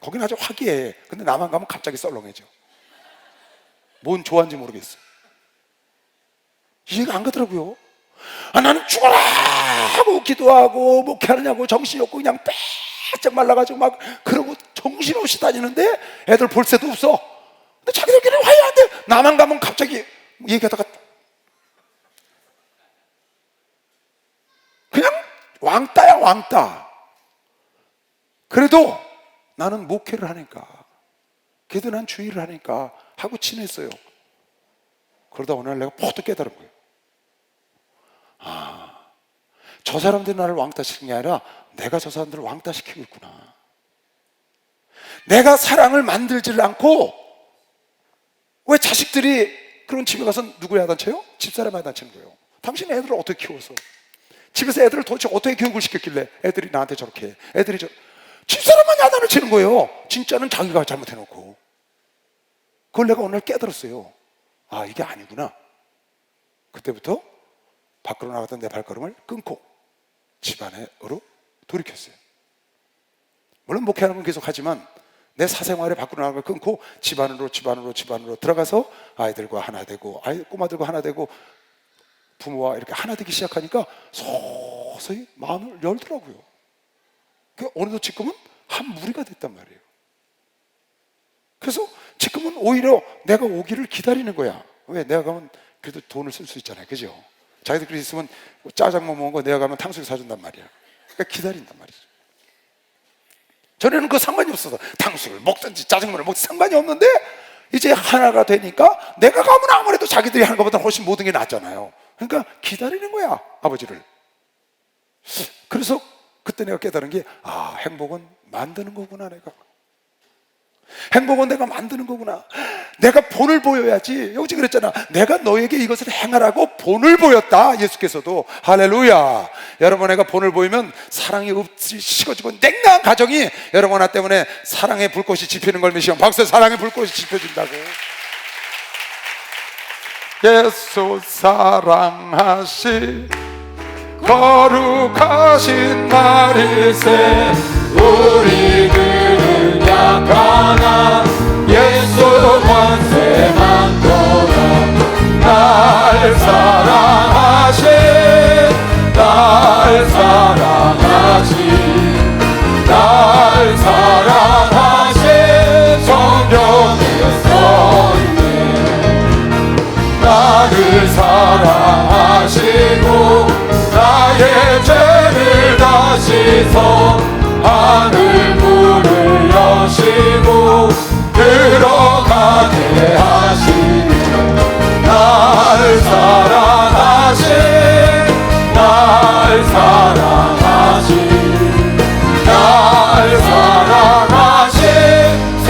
거긴 아주 화기애애. 근데 나만 가면 갑자기 썰렁해져. 뭔 좋아하는지 모르겠어. 이해가 안 가더라고요. 나는 죽어라 하고 기도하고 목회하느냐고 정신이 없고 그냥 빼짝 말라가지고 막 그러고 정신없이 다니는데 애들 볼 새도 없어. 근데 자기들끼리 화해하는데 나만 가면 갑자기 얘기하다가 그냥 왕따야 왕따. 그래도 나는 목회를 하니까 걔도 난 주의를 하니까 하고 친했어요. 그러다 어느 날 내가 퍼뜩 깨달은 거예요. 저 사람들이 나를 왕따시키는 게 아니라 내가 저 사람들을 왕따시키고 있구나. 내가 사랑을 만들지를 않고 왜 자식들이 그런 집에 가서 누구의 야단쳐요? 집사람의 야단치는 거예요. 당신 애들을 어떻게 키워서 집에서 애들을 도대체 어떻게 교육을 시켰길래 애들이 나한테 저렇게 해. 애들이 집사람만 야단을 치는 거예요. 진짜는 자기가 잘못해놓고. 그걸 내가 오늘 깨달았어요. 이게 아니구나. 그때부터 밖으로 나갔던 내 발걸음을 끊고 집안으로 돌이켰어요. 물론 목회하는 건 계속 하지만 내 사생활에 밖으로 나가는 걸 끊고 집안으로 들어가서 아이들과 하나 되고 꼬마들과 하나 되고 부모와 이렇게 하나 되기 시작하니까 서서히 마음을 열더라고요. 어느덧 지금은 한 무리가 됐단 말이에요. 그래서 지금은 오히려 내가 오기를 기다리는 거야. 왜? 내가 가면 그래도 돈을 쓸 수 있잖아요. 그죠? 자기들끼리 있으면 짜장면 먹은 거 내가 가면 탕수육 사준단 말이야. 그러니까 기다린단 말이죠. 전에는 그 상관이 없어서 탕수육을 먹든지 짜장면을 먹든지 상관이 없는데 이제 하나가 되니까 내가 가면 아무래도 자기들이 하는 것보다 훨씬 모든 게 낫잖아요. 그러니까 기다리는 거야, 아버지를. 그래서 그때 내가 깨달은 게 행복은 만드는 거구나. 행복은 내가 만드는 거구나. 내가 본을 보여야지. 여기 그랬잖아. 내가 너에게 이것을 행하라고 본을 보였다. 예수께서도. 할렐루야. 여러분, 내가 본을 보이면 사랑이 없이 식어지고 냉랭한 가정이 여러분 하나 때문에 사랑의 불꽃이 지피는 걸 믿으시면 박수. 사랑의 불꽃이 지펴진다고. 예수 사랑하시 거룩하신 나리세 우리들은 약하나 예수 권세만 돌아 날 사랑하신 성경에 써있네. 나를 사랑하시고 나의 죄를 다시서 하늘 문을 여시고 들어가게 하시니 날 사랑하신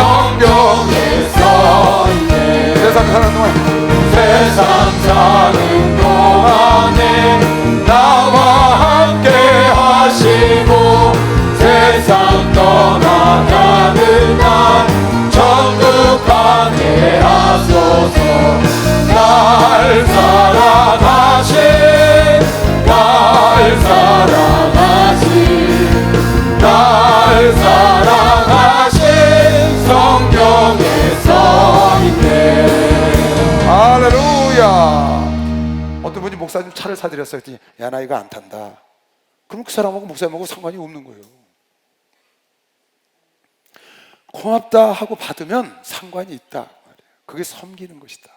성경에 써있네. 세상 사는 동안에 나와 함께 하시고 세상 떠나가는 날 천국 가게 하소서. 날 사랑하신 성경에 써있네. 할렐루야. 어떤 분이 목사님 차를 사드렸어요. 야, 나 이거 안 탄다. 그럼 그 사람하고 목사님하고 상관이 없는 거예요. 고맙다 하고 받으면 상관이 있다. 그게 섬기는 것이다.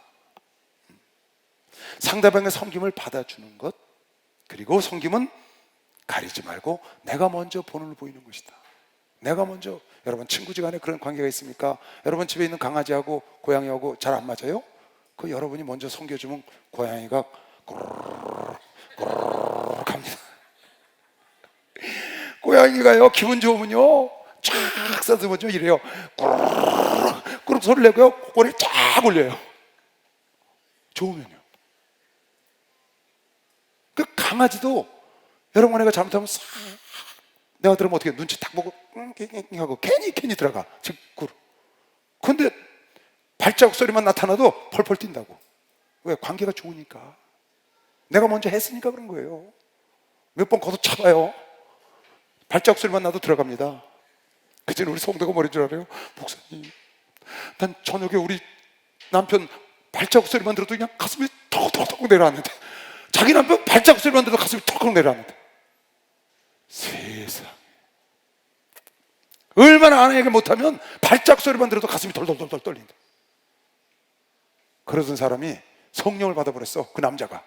상대방의 섬김을 받아주는 것, 그리고 섬김은 가리지 말고 내가 먼저 본을 보이는 것이다. 내가 먼저. 여러분 친구지간에 그런 관계가 있습니까? 여러분 집에 있는 강아지하고 고양이하고 잘 안 맞아요? 그 여러분이 먼저 섬겨주면 고양이가 꼬르륵 꼬르륵 합니다. 고양이가요 기분 좋으면요 쫙 써드면요 이래요. 꼬르륵 꼬르륵 소리 내고요 꼬리를 쫙 올려요. 좋으면요. 그 강아지도 여러분 애가 잘못하면 싹 내가 들으면 어떻게 눈치 딱 보고 하고 괜히 들어가 직구로. 근데 발자국 소리만 나타나도 펄펄 뛴다고. 왜? 관계가 좋으니까. 내가 먼저 했으니까 그런 거예요. 몇 번 걷어차봐요. 발자국 소리만 나도 들어갑니다. 그전에 우리 성도가 뭐라는 줄 알아요? 목사님, 난 저녁에 우리 남편 발자국 소리만 들어도 그냥 가슴이 턱턱턱 내려앉는데, 자기 남편 발자국 소리만 들어도 가슴이 턱턱 내려앉는데. 세상에, 얼마나 아내에게 못하면 발자국 소리만 들어도 가슴이 덜덜덜 떨린다. 그러던 사람이 성령을 받아버렸어, 그 남자가.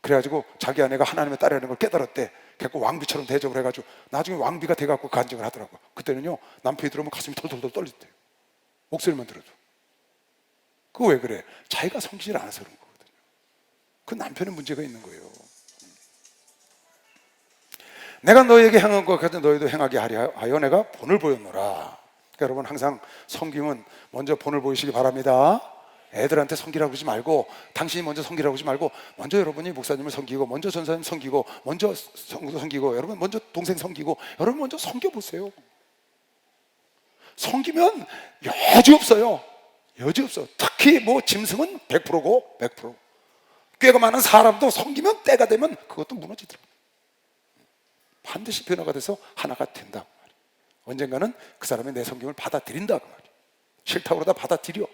그래가지고 자기 아내가 하나님의 딸이라는 걸 깨달았대. 그래서 왕비처럼 대접을 해가지고 나중에 왕비가 돼갖고 간증을 하더라고. 그때는요 남편이 들어오면 가슴이 덜덜덜 떨린대요, 목소리만 들어도. 그거 왜 그래? 자기가 섬기질 않아서 그런 거거든요. 그 남편의 문제가 있는 거예요. 내가 너에게 행한 것 같아 너희도 행하게 하여 내가 본을 보였노라. 그러니까 여러분 항상 섬김은 먼저 본을 보이시기 바랍니다. 애들한테 섬기라고 그러지 말고, 당신이 먼저 섬기라고 그러지 말고, 먼저 여러분이 목사님을 섬기고, 먼저 전사님 섬기고, 먼저 성도 섬기고, 여러분 먼저 동생 섬기고, 여러분 먼저 섬겨보세요. 섬기면 여지 없어요. 여지 없어. 특히 뭐 짐승은 100%고 100%. 꾀가 많은 사람도 섬기면 때가 되면 그것도 무너지더라고요. 반드시 변화가 돼서 하나가 된다. 언젠가는 그 사람이 내 섬김을 받아들인다. 싫다고 그러다 받아들여.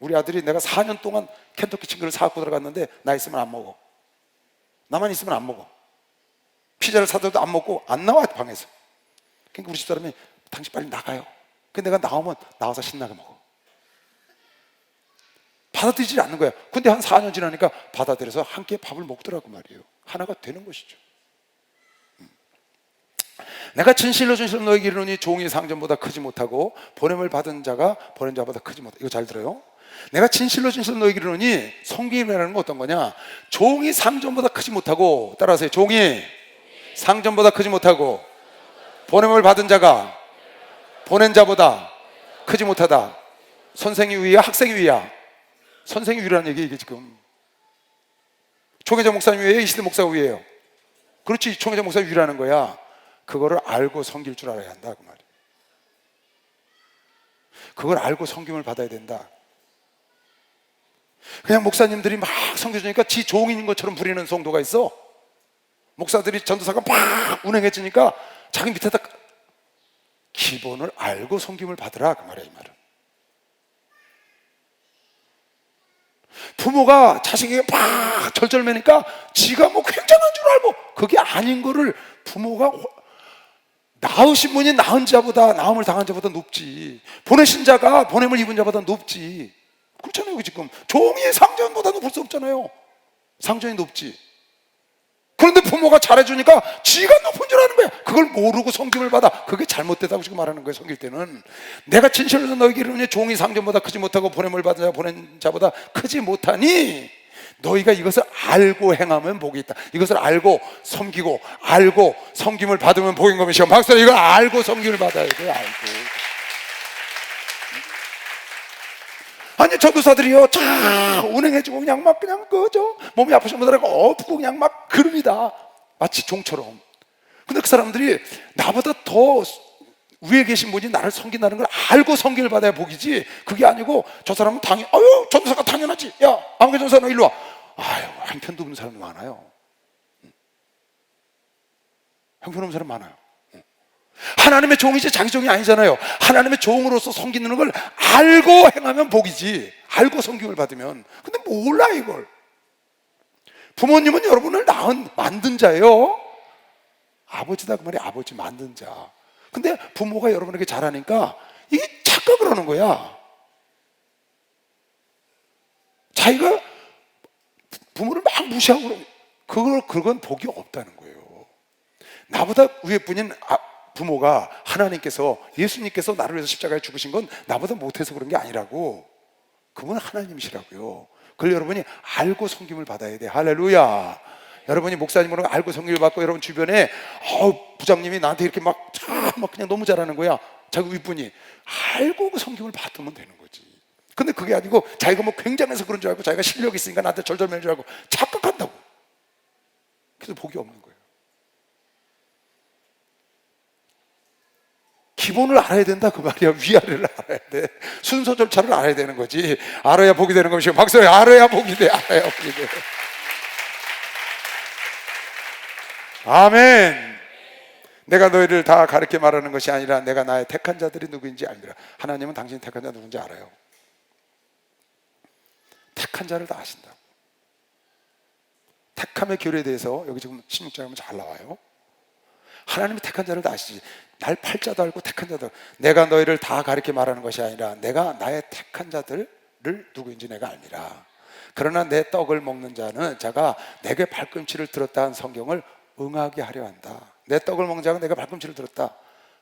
우리 아들이 내가 4년 동안 켄터키 친구를 사갖고 들어갔는데 나 있으면 안 먹어. 나만 있으면 안 먹어. 피자를 사줘도 안 먹고 안 나와 방에서. 그러니까 우리 집사람이 당신 빨리 나가요. 근데 내가 나오면 나와서 신나게 먹어. 받아들이지 않는 거야. 근데 한 4년 지나니까 받아들여서 함께 밥을 먹더라고 말이에요. 하나가 되는 것이죠. 내가 진실로 너에게 이르노니 종이 상전보다 크지 못하고 보냄을 받은 자가 보낸 자보다 크지 못하다. 이거 잘 들어요. 내가 진실로 너에게 이르노니, 성김이라는 건 어떤 거냐? 종이 상전보다 크지 못하고, 따라하세요. 종이 상전보다 크지 못하고 보냄을 받은 자가 보낸 자보다 크지 못하다. 선생이 위야 학생이 위야? 선생이 위라는 얘기 이게 지금. 총회장 목사님 위에요? 이시대 목사가 위에요? 그렇지, 총회장 목사님 위라는 거야. 그거를 알고 섬길 줄 알아야 한다 그 말이에요. 그걸 알고 섬김을 받아야 된다. 그냥 목사님들이 막 섬겨주니까 지 종인 것처럼 부리는 성도가 있어. 목사들이 전도사가 막 운행해주니까 자기 밑에다. 기본을 알고 섬김을 받으라 그 말이야. 이 말은 부모가 자식에게 막 절절매니까 지가 뭐 굉장한 줄 알고, 그게 아닌 거를 부모가 낳으신 분이 낳은 자보다, 낳음을 당한 자보다 높지, 보내신 자가 보냄을 입은 자보다 높지. 그렇잖아요. 지금 종이 상전보다 높을 수 없잖아요. 상전이 높지. 그런데 부모가 잘해주니까 지가 높은 줄 아는 거야. 그걸 모르고 섬김을 받아. 그게 잘못되다고 지금 말하는 거예요. 섬길 때는 내가 진실로 너에게 이르노니 종이 상전보다 크지 못하고 보냄을 받은 자 보낸 자보다 크지 못하니 너희가 이것을 알고 행하면 복이 있다. 이것을 알고 섬기고 알고 섬김을 받으면 복인 것이요. 박사, 이걸 알고 섬김을 받아야 돼요. 알고. 아니 전도사들이요 자 운행해주고 그냥 막 그냥 그저 몸이 아프신 분들하고 엎고 그냥 막 그럽니다. 마치 종처럼. 근데 그 사람들이 나보다 더 위에 계신 분이 나를 섬긴다는 걸 알고 섬김을 받아야 복이지, 그게 아니고 저 사람은 아유 전도사가 당연하지, 야 안개 전도사 너 일로 와. 아유 형편도 없는 사람이 많아요. 형편없는 사람 많아요. 하나님의 종이지 자기 종이 아니잖아요. 하나님의 종으로서 섬기는 걸 알고 행하면 복이지, 알고 섬김을 받으면. 근데 몰라 이걸. 부모님은 여러분을 낳은 만든 자예요. 아버지다 그 말이 아버지 만든 자. 근데 부모가 여러분에게 잘하니까 이게 착각을 하는 거야. 자기가 부모를 막 무시하고 그건 복이 없다는 거예요. 나보다 위에 분인 부모가 하나님께서, 예수님께서 나를 위해서 십자가에 죽으신 건 나보다 못해서 그런 게 아니라고. 그분은 하나님이시라고요. 그걸 여러분이 알고 섬김을 받아야 돼. 할렐루야. 여러분이 목사님으로 알고 섬김을 받고 여러분 주변에 부장님이 나한테 이렇게 막 그냥 너무 잘하는 거야. 자기 윗분이 알고 그 섬김을 받으면 되는 거지. 근데 그게 아니고 자기가 뭐 굉장해서 그런 줄 알고 자기가 실력이 있으니까 나한테 절절매는 줄 알고 착각한다고. 그래서 복이 없는 거예요. 기본을 알아야 된다 그 말이야. 위아래를 알아야 돼. 순서 절차를 알아야 되는 거지. 알아야 복이 되는 것이 박수야. 알아야 복이 돼. 알아야 복이 돼. 아멘. 내가 너희를 다 가르쳐 말하는 것이 아니라 내가 나의 택한 자들이 누구인지 알리라. 하나님은 당신이 택한 자 누군지 알아요. 택한 자를 다 아신다고. 택함의 결에 대해서 여기 지금 16장에 보면 잘 나와요. 하나님이 택한 자를 다 아시지. 날 팔자도 알고 택한 자도 알고. 내가 너희를 다 가르쳐 말하는 것이 아니라 내가 나의 택한 자들을 누구인지 내가 알리라. 그러나 내 떡을 먹는 자가 내게 발꿈치를 들었다 한 성경을 응하게 하려 한다. 내 떡을 먹는 자가 내가 발꿈치를 들었다.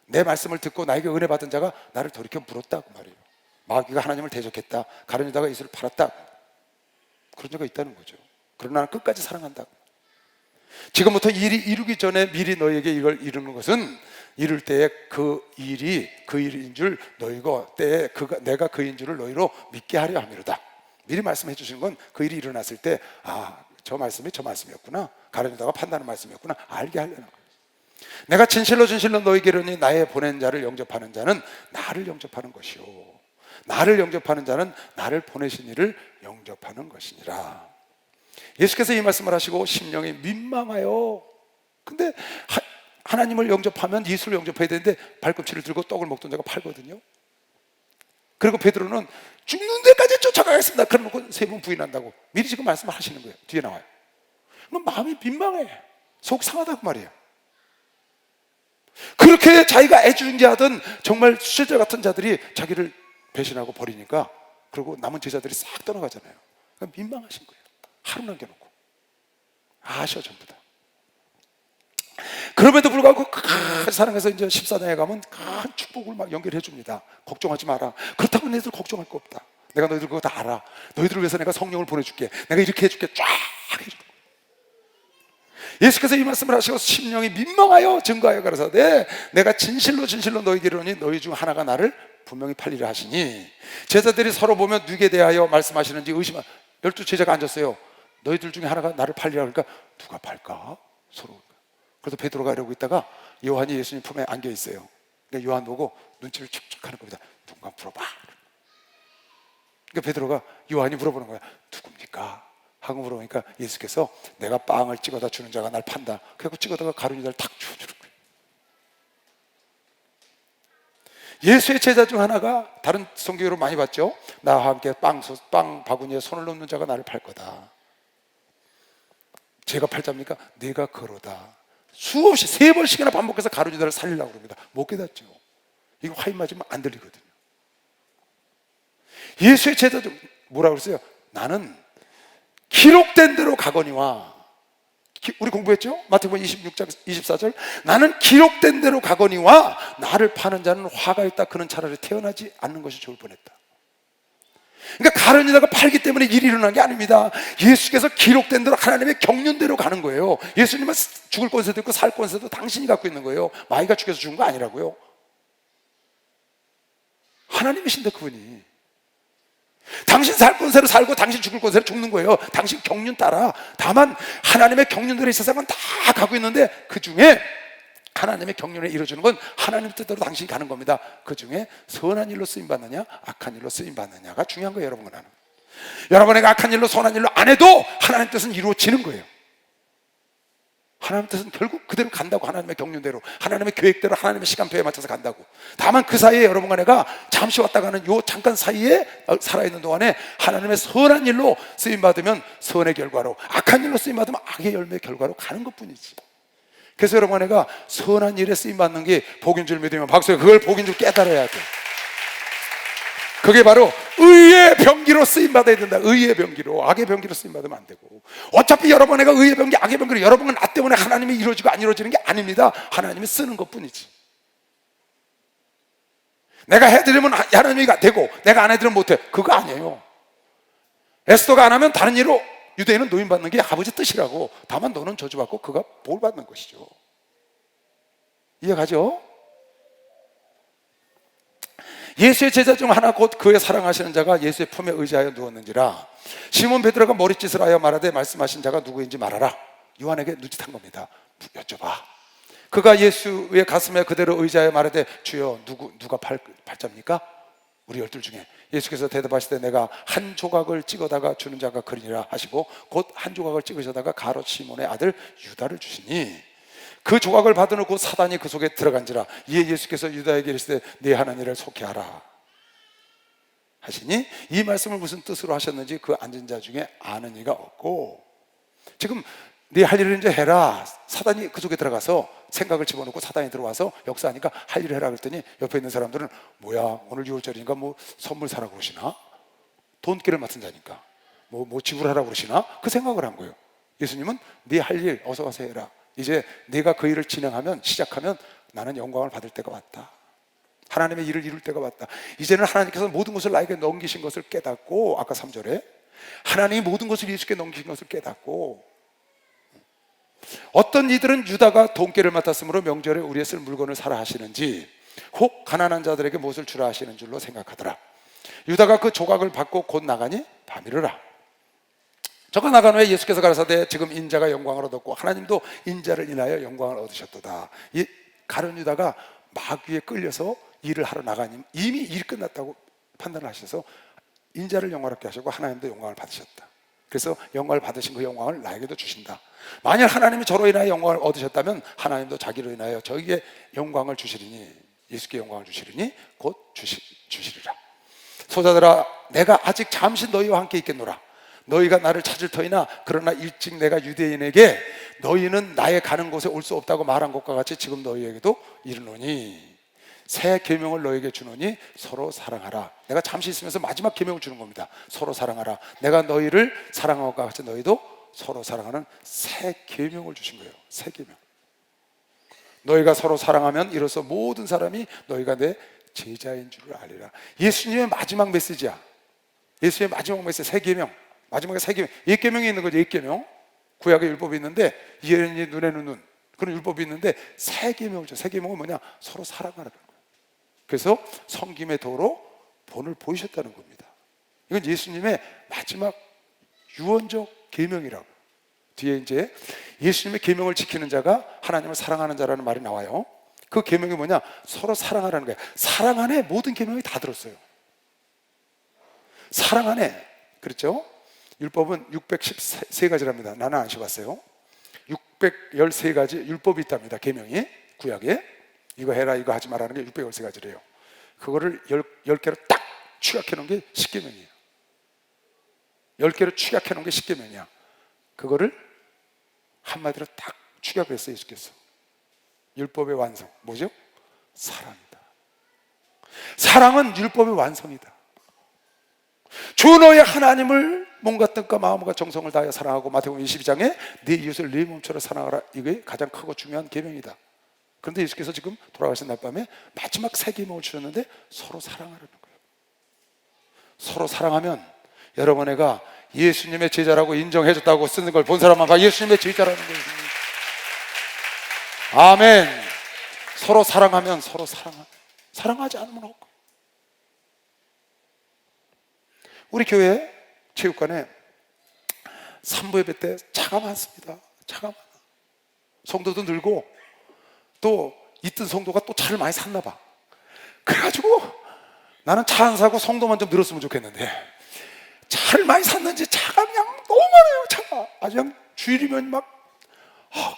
내 말씀을 듣고 나에게 은혜 받은 자가 나를 돌이켜 물었다 그 말이에요. 마귀가 하나님을 대적했다. 가룟 유다가 예수를 팔았다. 그런 자가 있다는 거죠. 그러나 나는 끝까지 사랑한다. 지금부터 일이 이루기 전에 미리 너희에게 이걸 이루는 것은 이룰 때에 그 일인 줄 너희가 때에 내가 그인 줄을 너희로 믿게 하려 함이로다. 미리 말씀해 주시는 건 그 일이 일어났을 때 저 말씀이 저 말씀이었구나. 가룟 유다가 판단하는 말씀이었구나. 알게 하려는 거예요. 내가 진실로 너희에게 이르니 나의 보낸 자를 영접하는 자는 나를 영접하는 것이요 나를 영접하는 자는 나를 보내신 이를 영접하는 것이니라. 예수께서 이 말씀을 하시고 심령이 민망하여. 근데 하나님을 영접하면 예수를 영접해야 되는데 발꿈치를 들고 떡을 먹던 자가 팔거든요. 그리고 베드로는 죽는 데까지 쫓아가겠습니다. 그러놓고 3번 부인한다고 미리 지금 말씀을 하시는 거예요. 뒤에 나와요. 그럼 마음이 민망해. 속 상하다고 말이에요. 그렇게 자기가 애주중지하던 정말 수제자 같은 자들이 자기를 배신하고 버리니까 그리고 남은 제자들이 싹 떠나가잖아요. 그러니까 민망하신 거예요. 하루 남겨놓고 아셔 전부 다. 그럼에도 불구하고 사랑해서 이제 14장에 가면 큰 축복을 막 연결해 줍니다. 걱정하지 마라. 그렇다고 너희들 걱정할 거 없다. 내가 너희들 그거 다 알아. 너희들을 위해서 내가 성령을 보내줄게. 내가 이렇게 해줄게. 쫙 해주는 거예요. 예수께서 이 말씀을 하시고 심령이 민망하여 증거하여 가라사대 내가 진실로 너희에게 이르노니 너희 중 하나가 나를 분명히 팔리라 하시니. 제자들이 서로 보면 누구에 대하여 말씀하시는지 12 제자가 앉았어요. 너희들 중에 하나가 나를 팔리라 그러니까 누가 팔까? 서로. 그래서 베드로가 이러고 있다가 요한이 예수님 품에 안겨 있어요. 그러니까 요한 보고 눈치를 촉촉 하는 겁니다. 누군가 물어봐. 그러니까 베드로가 요한이 물어보는 거야. 누굽니까? 하고 물어보니까 예수께서 내가 빵을 찍어다 주는 자가 날 판다. 그래서 찍어다가 가룟 유다를 탁 주어주는 거예요. 예수의 제자 중 하나가 다른 성경으로 많이 봤죠. 나와 함께 빵 바구니에 손을 넣는 자가 나를 팔 거다. 제가 팔자입니까? 내가 그러다. 수없이 3번씩이나 반복해서 가룟 유다를 살리려고 합니다. 못 깨닫죠. 이거 화인 맞으면 안 들리거든요. 예수의 제자 중 뭐라고 그랬어요? 나는 기록된 대로 가거니와. 우리 공부했죠? 마태복음 26장 24절 나는 기록된 대로 가거니와 나를 파는 자는 화가 있다. 그는 차라리 태어나지 않는 것이 좋을 뻔했다. 그러니까 가룟 유다가 팔기 때문에 일이 일어난 게 아닙니다. 예수께서 기록된 대로 하나님의 경륜대로 가는 거예요. 예수님은 죽을 권세도 있고 살 권세도 당신이 갖고 있는 거예요. 마귀가 죽여서 죽은 거 아니라고요. 하나님이신데 그분이 당신 살 권세로 살고 당신 죽을 권세로 죽는 거예요. 당신 경륜 따라. 다만 하나님의 경륜대로 이 세상은 다 가고 있는데 그 중에 하나님의 경륜을 이루어주는 건 하나님 뜻대로 당신이 가는 겁니다. 그 중에 선한 일로 쓰임받느냐 악한 일로 쓰임받느냐가 중요한 거예요. 여러분은 여러분에게 악한 일로 선한 일로 안 해도 하나님 뜻은 이루어지는 거예요. 하나님 뜻은 결국 그대로 간다고. 하나님의 경륜대로 하나님의 계획대로 하나님의 시간표에 맞춰서 간다고. 다만 그 사이에 여러분과 내가 잠시 왔다 가는 요 잠깐 사이에 살아있는 동안에 하나님의 선한 일로 쓰임받으면 선의 결과로, 악한 일로 쓰임받으면 악의 열매의 결과로 가는 것뿐이지. 그래서 여러분, 내가 선한 일에 쓰임받는 게 복인 줄 믿으면 박수해. 그걸 복인 줄 깨달아야 돼. 그게 바로 의의 병기로 쓰임받아야 된다. 의의 병기로. 악의 병기로 쓰임받으면 안 되고. 어차피 여러분, 내가 의의 병기, 악의 병기로, 여러분은 나 때문에 하나님이 이루어지고 안 이루어지는 게 아닙니다. 하나님이 쓰는 것 뿐이지. 내가 해드리면 하나님이 되고 내가 안 해드리면 못해. 그거 아니에요. 에스더가 안 하면 다른 일로 유대인은 노임받는 게 아버지 뜻이라고. 다만 너는 저주받고 그가 복받는 것이죠. 이해가죠? 예수의 제자 중 하나 곧 그의 사랑하시는 자가 예수의 품에 의지하여 누웠는지라. 시몬 베드로가 머리짓을 하여 말하되 말씀하신 자가 누구인지 말하라. 요한에게 누짓한 겁니다. 여쭤봐. 그가 예수의 가슴에 그대로 의지하여 말하되 주여 누가 팔자입니까? 우리 12 중에. 예수께서 대답하시되 내가 한 조각을 찍어다가 주는 자가 그리니라 하시고 곧 한 조각을 찍으셔다가 가롯 시몬의 아들 유다를 주시니 그 조각을 받은 후 사단이 그 속에 들어간지라. 이에 예수께서 유다에게 이르시되 네 하는 일을 속히하라 하시니 이 말씀을 무슨 뜻으로 하셨는지 그 앉은 자 중에 아는 이가 없고. 지금 네 할 일을 이제 해라. 사단이 그 속에 들어가서 생각을 집어넣고 사단이 들어와서 역사하니까 할 일을 해라 그랬더니 옆에 있는 사람들은 뭐야 오늘 6월절이니까 뭐 선물 사라 그러시나? 돈기를 맡은 자니까 뭐 지불하라 그러시나? 그 생각을 한 거예요. 예수님은 네 할 일 어서 와서 해라. 이제 내가 그 일을 시작하면 나는 영광을 받을 때가 왔다. 하나님의 일을 이룰 때가 왔다. 이제는 하나님께서 모든 것을 나에게 넘기신 것을 깨닫고, 아까 3절에 하나님이 모든 것을 예수께 넘기신 것을 깨닫고, 어떤 이들은 유다가 돈깨를 맡았으므로 명절에 우리의 쓸 물건을 사라 하시는지 혹 가난한 자들에게 무엇을 주라 하시는 줄로 생각하더라. 유다가 그 조각을 받고 곧 나가니 밤이르라. 저가 나간 후에 예수께서 가라사대 지금 인자가 영광을 얻었고 하나님도 인자를 인하여 영광을 얻으셨도다. 이 가룟 유다가 마귀에 끌려서 일을 하러 나가니 이미 일이 끝났다고 판단을 하셔서 인자를 영광롭게 하시고 하나님도 영광을 받으셨다. 그래서 영광을 받으신 그 영광을 나에게도 주신다. 만약 하나님이 저로 인하여 영광을 얻으셨다면 하나님도 자기로 인하여 저에게 영광을 주시리니, 예수께 영광을 주시리니 곧 주시리라. 소자들아 내가 아직 잠시 너희와 함께 있겠노라. 너희가 나를 찾을 터이나 그러나 일찍 내가 유대인에게 너희는 나의 가는 곳에 올 수 없다고 말한 것과 같이 지금 너희에게도 이르노니 새 계명을 너희에게 주노니 서로 사랑하라. 내가 잠시 있으면서 마지막 계명을 주는 겁니다. 서로 사랑하라. 내가 너희를 사랑한 것과 같이 너희도 서로 사랑하는 새 계명을 주신 거예요. 새 계명. 너희가 서로 사랑하면 이로써 모든 사람이 너희가 내 제자인 줄을 알리라. 예수님의 마지막 메시지야. 예수의 마지막 메시지 새 계명. 마지막에 새 계명. 옛 계명이 있는 거죠. 옛 계명. 구약의 율법이 있는데 이해는 눈에는 눈. 그런 율법이 있는데 새 계명을 줘. 새 계명은 뭐냐? 서로 사랑하라는 거예요. 그래서 섬김의 도로 본을 보이셨다는 겁니다. 이건 예수님의 마지막 유언적 계명이라고. 뒤에 이제 예수님의 계명을 지키는 자가 하나님을 사랑하는 자라는 말이 나와요. 그 계명이 뭐냐? 서로 사랑하라는 거예요. 사랑 안에 모든 계명이 다 들었어요. 사랑 안에. 그렇죠? 율법은 613가지랍니다. 나는 안 쉬어봤어요. 613가지 율법이 있답니다. 계명이 구약에. 이거 해라 이거 하지 말라는 게 613가지래요. 그거를 10개로 딱 축약해 놓은 게 10계명이에요. 10개로 축약해 놓은 게 10계명이야. 그거를 한마디로 딱 축약을 했어요. 예수께서. 율법의 완성 뭐죠? 사랑이다. 사랑은 율법의 완성이다. 주 너의 하나님을 몸과 뜻과 마음과 정성을 다하여 사랑하고 마태복음 22장에 네 이웃을 네 몸처럼 사랑하라. 이게 가장 크고 중요한 계명이다. 그런데 예수께서 지금 돌아가신 날 밤에 마지막 새 계명을 주셨는데 서로 사랑하라는 거예요. 서로 사랑하면 여러분 애가 예수님의 제자라고 인정해줬다고 쓰는 걸 본 사람만 봐. 예수님의 제자라는 거예요. 아멘. 서로 사랑하면 서로 사랑하지 않으면 없고. 우리 교회 체육관에 산부 예배 때 차가 많습니다. 차가 많아. 성도도 늘고 또 있던 성도가 또 차를 많이 샀나 봐. 그래가지고 나는 차 안 사고 성도만 좀 늘었으면 좋겠는데 차를 많이 샀는지 차가 그냥 너무 많아요. 차가 아주 그냥 주일이면 막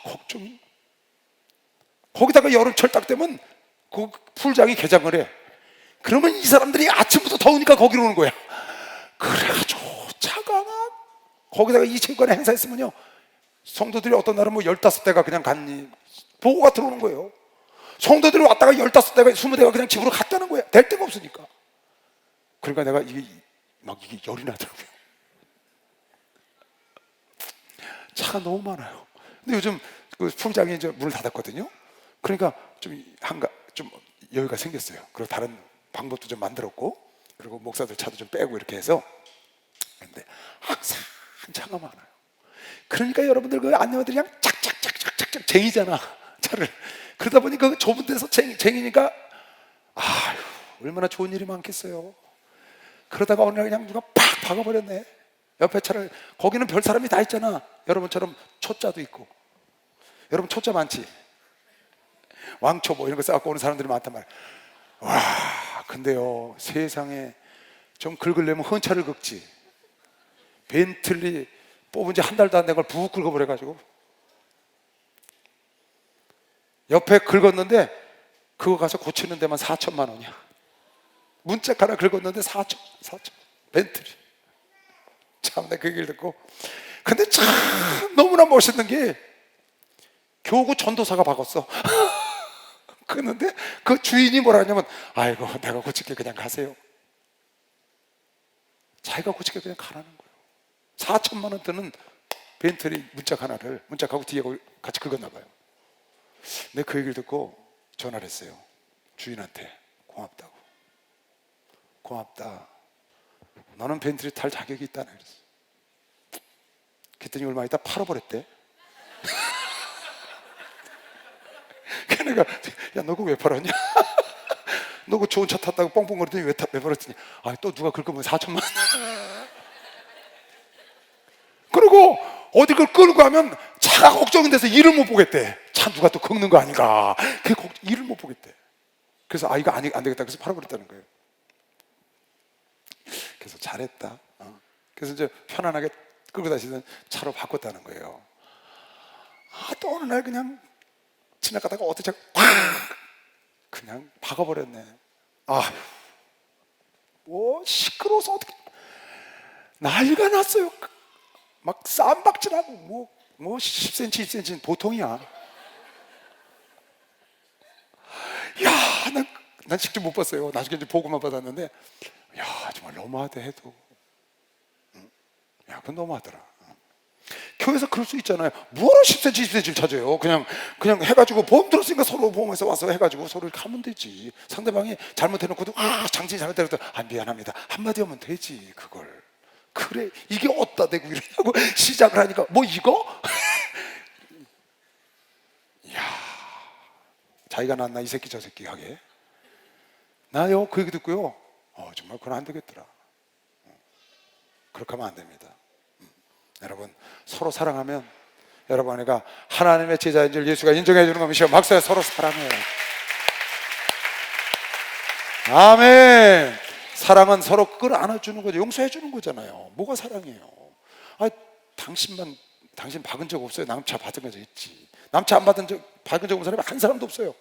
걱정이. 거기다가 여름철 딱 되면 그 풀장이 개장을 해. 그러면 이 사람들이 아침부터 더우니까 거기로 오는 거야. 그래가지고 차가 막 거기다가 이 체육관에 행사했으면요 성도들이 어떤 날은 뭐 15대가 그냥 갔니 보고가 들어오는 거예요. 성도들이 왔다가 15대가 20대가 그냥 집으로 갔다는 거야. 될 데가 없으니까. 그러니까 내가 이게 열이 나더라고요. 차가 너무 많아요. 근데 요즘 그 풀장이 이제 문을 닫았거든요. 그러니까 좀 여유가 생겼어요. 그리고 다른 방법도 좀 만들었고, 그리고 목사들 차도 좀 빼고 이렇게 해서. 근데 항상 차가 많아요. 그러니까 여러분들 그 안내원들이 그냥 착착착착착 쟁이잖아, 차를. 그러다 보니까 그 좁은 데서 쟁이니까 아휴, 얼마나 좋은 일이 많겠어요. 그러다가 어느 날 그냥 누가 팍 박아버렸네. 옆에 차를. 거기는 별 사람이 다 있잖아. 여러분처럼 초짜도 있고. 여러분 초짜 많지? 왕초 뭐 이런 거 쌓고 오는 사람들이 많단 말이야. 와, 근데요, 세상에 좀 긁으려면 헌차를 긁지. 벤틀리 뽑은 지 한 달도 안 된 걸 푹 긁어버려가지고 옆에 긁었는데 그거 가서 고치는 데만 4천만 원이야. 문짝 하나 긁었는데 4천 벤틀리. 참, 내가 그 얘기를 듣고. 근데 참 너무나 멋있는 게 교구 전도사가 바꿨어. 그런데 그 주인이 뭐라 하냐면, 아이고 내가 고칠게 그냥 가세요. 자기가 고칠게 그냥 가라는 거예요. 4천만 원 드는 벤틀리 문짝 하나를, 문짝하고 뒤에 같이 긁었나 봐요. 내가 그 얘기를 듣고 전화를 했어요. 주인한테. 고맙다고. 고맙다. 너는 벤틀리 탈 자격이 있다네 그랬어. 그랬더니 얼마 있다 팔아버렸대. 그러니까 야, 너 그거 왜 팔았냐? 너 그 좋은 차 탔다고 뻥뻥거리더니 왜 팔았더니, 아, 또 누가 긁으면 4천만 원. 그리고 어디 그걸 끌고 가면 차가 걱정돼서 일을 못 보겠대. 차 누가 또 긁는 거 아닌가. 일을 못 보겠대. 그래서 이거 안 되겠다. 그래서 팔아버렸다는 거예요. 그래서 잘했다. 그래서 이제 편안하게 끌고 다니던 차로 바꿨다는 거예요. 또 어느 날 그냥 지나가다가 어디 쫙 그냥 박아버렸네. 뭐 시끄러워서 어떻게 난리가 났어요. 막 쌈박질하고 뭐 10cm 20cm는 보통이야. 야, 난 직접 못 봤어요. 나중에 이제 보고만 받았는데, 야, 정말 너무하다 해도. 야, 그건 너무하더라. 교회에서 그럴 수 있잖아요. 뭐로 10cm 20cm를 찾아요. 그냥 해가지고 보험 들었으니까 서로 보험에서 와서 해가지고 서로 이렇게 하면 되지. 상대방이 잘못해놓고도 장진이 잘못해놓고 미안합니다 한마디 하면 되지. 그걸 그래 이게 어디다 대고 이러냐고 시작을 하니까 뭐 이거? 이야, 자기가 낳나 이 새끼 저 새끼 하게. 나요 그 얘기 듣고요, 정말 그건 안 되겠더라. 그렇게 하면 안 됩니다. 여러분, 서로 사랑하면 여러분 안에가 하나님의 제자인 줄 예수가 인정해 주는 것이요, 막사에 서로 사랑해요. 아멘. 사랑은 서로 끌어안아 주는 거죠. 용서해 주는 거잖아요. 뭐가 사랑이에요? 당신 박은 적 없어요? 남차 받은 적 있지. 남차 안 박은 적 없는 사람이 한 사람도 없어요.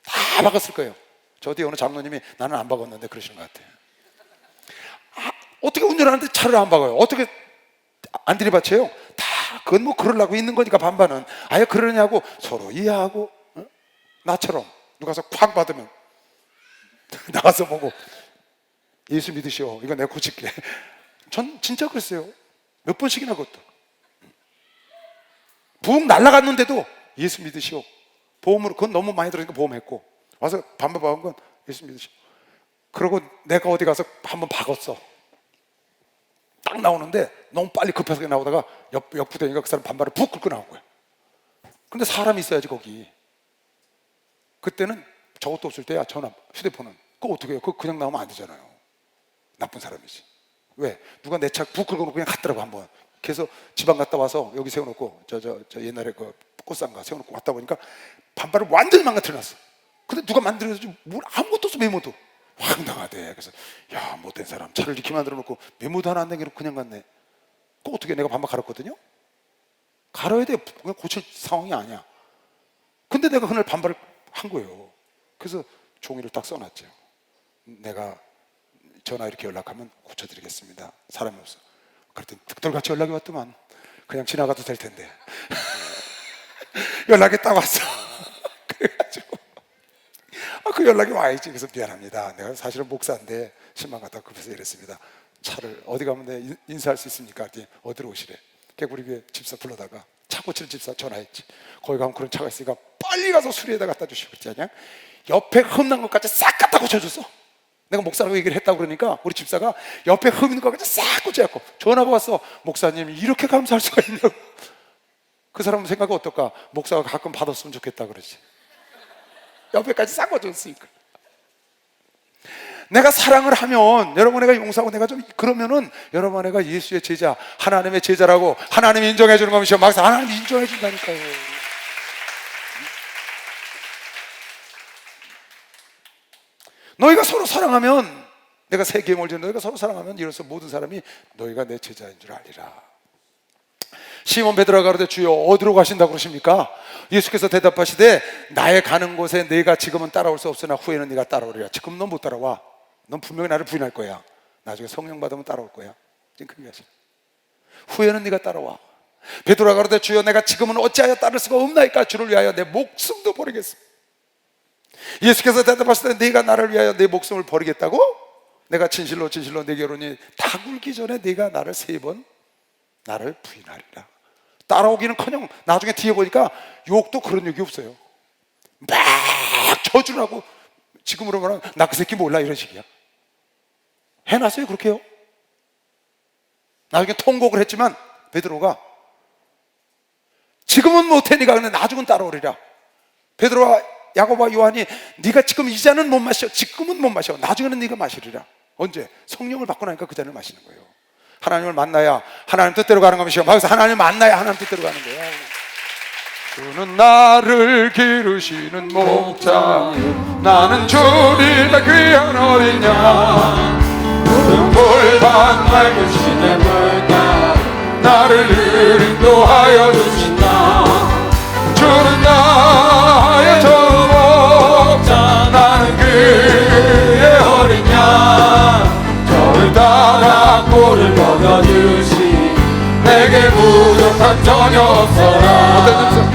다 박았을 거예요. 저 뒤에 어느 장로님이 나는 안 박았는데 그러시는 것 같아요. 어떻게 운전하는데 차를 안 박아요? 어떻게 안 들이받쳐요? 다 그건 뭐 그러려고 있는 거니까 반반은. 아예 그러냐고 서로 이해하고. 나처럼 누가 서 콱 받으면 나가서 보고 예수 믿으시오. 이거 내가 고칠게. 전 진짜 그랬어요. 몇 번씩이나 그것도. 붕 날아갔는데도 예수 믿으시오. 보험으로 그건 너무 많이 들으니까 보험했고 와서 반반 박은 건 예수 믿으시오. 그러고 내가 어디 가서 한번 박았어. 딱 나오는데 너무 빨리 급해서 나오다가 옆부대니까 그 사람 반발을 푹 긁고 나온 거야. 근데 사람이 있어야지 거기. 그때는 저것도 없을 때야. 전화, 휴대폰은. 그거 어떻게 해요? 그거 그냥 나오면 안 되잖아요. 나쁜 사람이지. 왜? 누가 내 차 푹 긁어놓고 그냥 갔더라고 한번. 그래서 지방 갔다 와서 여기 세워놓고 저 옛날에 그 꽃상가 세워놓고 왔다 보니까 반발을 완전히 망가뜨려놨어. 근데 누가 만들어서 뭘 아무것도 없어. 메모도 황당하대. 그래서 야, 못된 사람 차를 이렇게 만들어놓고 메모도 하나 안 남겨놓고 그냥 갔네. 그거 어떻게 내가 반발 갈았거든요. 갈아야 돼. 그냥 고칠 상황이 아니야. 근데 내가 그날 반발을 한 거예요. 그래서 종이를 딱 써놨죠. 내가 전화 이렇게 연락하면 고쳐드리겠습니다. 사람이 없어. 그랬더니 득돌같이 연락이 왔더만. 그냥 지나가도 될 텐데. 연락이 딱 왔어. 그래가지고 그 연락이 와야지. 그래서 미안합니다. 내가 사실은 목사인데 신방 갔다 급해서 이랬습니다. 차를 어디 가면 내 인사할 수 있습니까? 그랬더니 어디로 오시래. 그래서 우리 교회 집사 불러다가 차 고치는 집사 전화했지. 거기 가면 그런 차가 있으니까 빨리 가서 수리에다 갖다 주시고 그랬지 않냐? 옆에 흠난 것까지 싹 갖다 고쳐줬어. 내가 목사라고 얘기를 했다고 그러니까 우리 집사가 옆에 흠 있는 것까지 싹 고쳐갖고 전화가 왔어. 목사님 이렇게 감사할 수가 있냐고. 그 사람 생각이 어떨까? 목사가 가끔 받았으면 좋겠다 그러지. 옆에까지 싹 고쳐줬으니까. 내가 사랑을 하면 여러분, 내가 용서하고 내가 좀 그러면은 여러분, 내가 예수의 제자, 하나님의 제자라고 하나님이 인정해 주는 것이요. 막상 하나님이 인정해 준다니까요. 너희가 서로 사랑하면, 내가 새 계명을 주는 너희가 서로 사랑하면 이로써 모든 사람이 너희가 내 제자인 줄 알리라. 시몬 베드로가 가로되 주여 어디로 가신다고 그러십니까? 예수께서 대답하시되 나의 가는 곳에 네가 지금은 따라올 수 없으나 후에는 네가 따라오리라. 지금 넌 못 따라와. 넌 분명히 나를 부인할 거야. 나중에 성령 받으면 따라올 거야. 지금 그게 하시네. 후에는 네가 따라와. 베드로가 가로되 주여 내가 지금은 어찌하여 따를 수가 없나이까? 주를 위하여 내 목숨도 버리겠습니다. 예수께서 대답하시되 네가 나를 위하여 내 목숨을 버리겠다고? 내가 진실로 진실로 내게 이르노니 다 굴기 전에 네가 나를 3번 나를 부인하리라. 따라오기는커녕 나중에 뒤에 보니까 욕도 그런 욕이 없어요. 막 저주를 하고 지금으로 말하면 나 그 새끼 몰라 이런 식이야. 해놨어요 그렇게요. 나중에 통곡을 했지만 베드로가 지금은 못해 네가 근데 나중은 따라오리라. 베드로와 야고보와 요한이 네가 지금 이 잔은 못 마셔. 지금은 못 마셔. 나중에는 네가 마시리라. 언제? 성령을 받고 나니까 그 잔을 마시는 거예요. 하나님을 만나야 하나님 뜻대로 가는 것이요. 그래서 하나님을 만나야 하나님 뜻대로 가는 거예요. 주는 나를 기르시는 목자, 나는 주님의 귀한 어린 양. 모든 골반 맑으시네 물가 나를 인도하여 주신다. 주는 나의 좋은 목자, 나는 그의 어린 양. 저를 따라 꼴을 먹여주시 내게 부족한 전혀 없어라.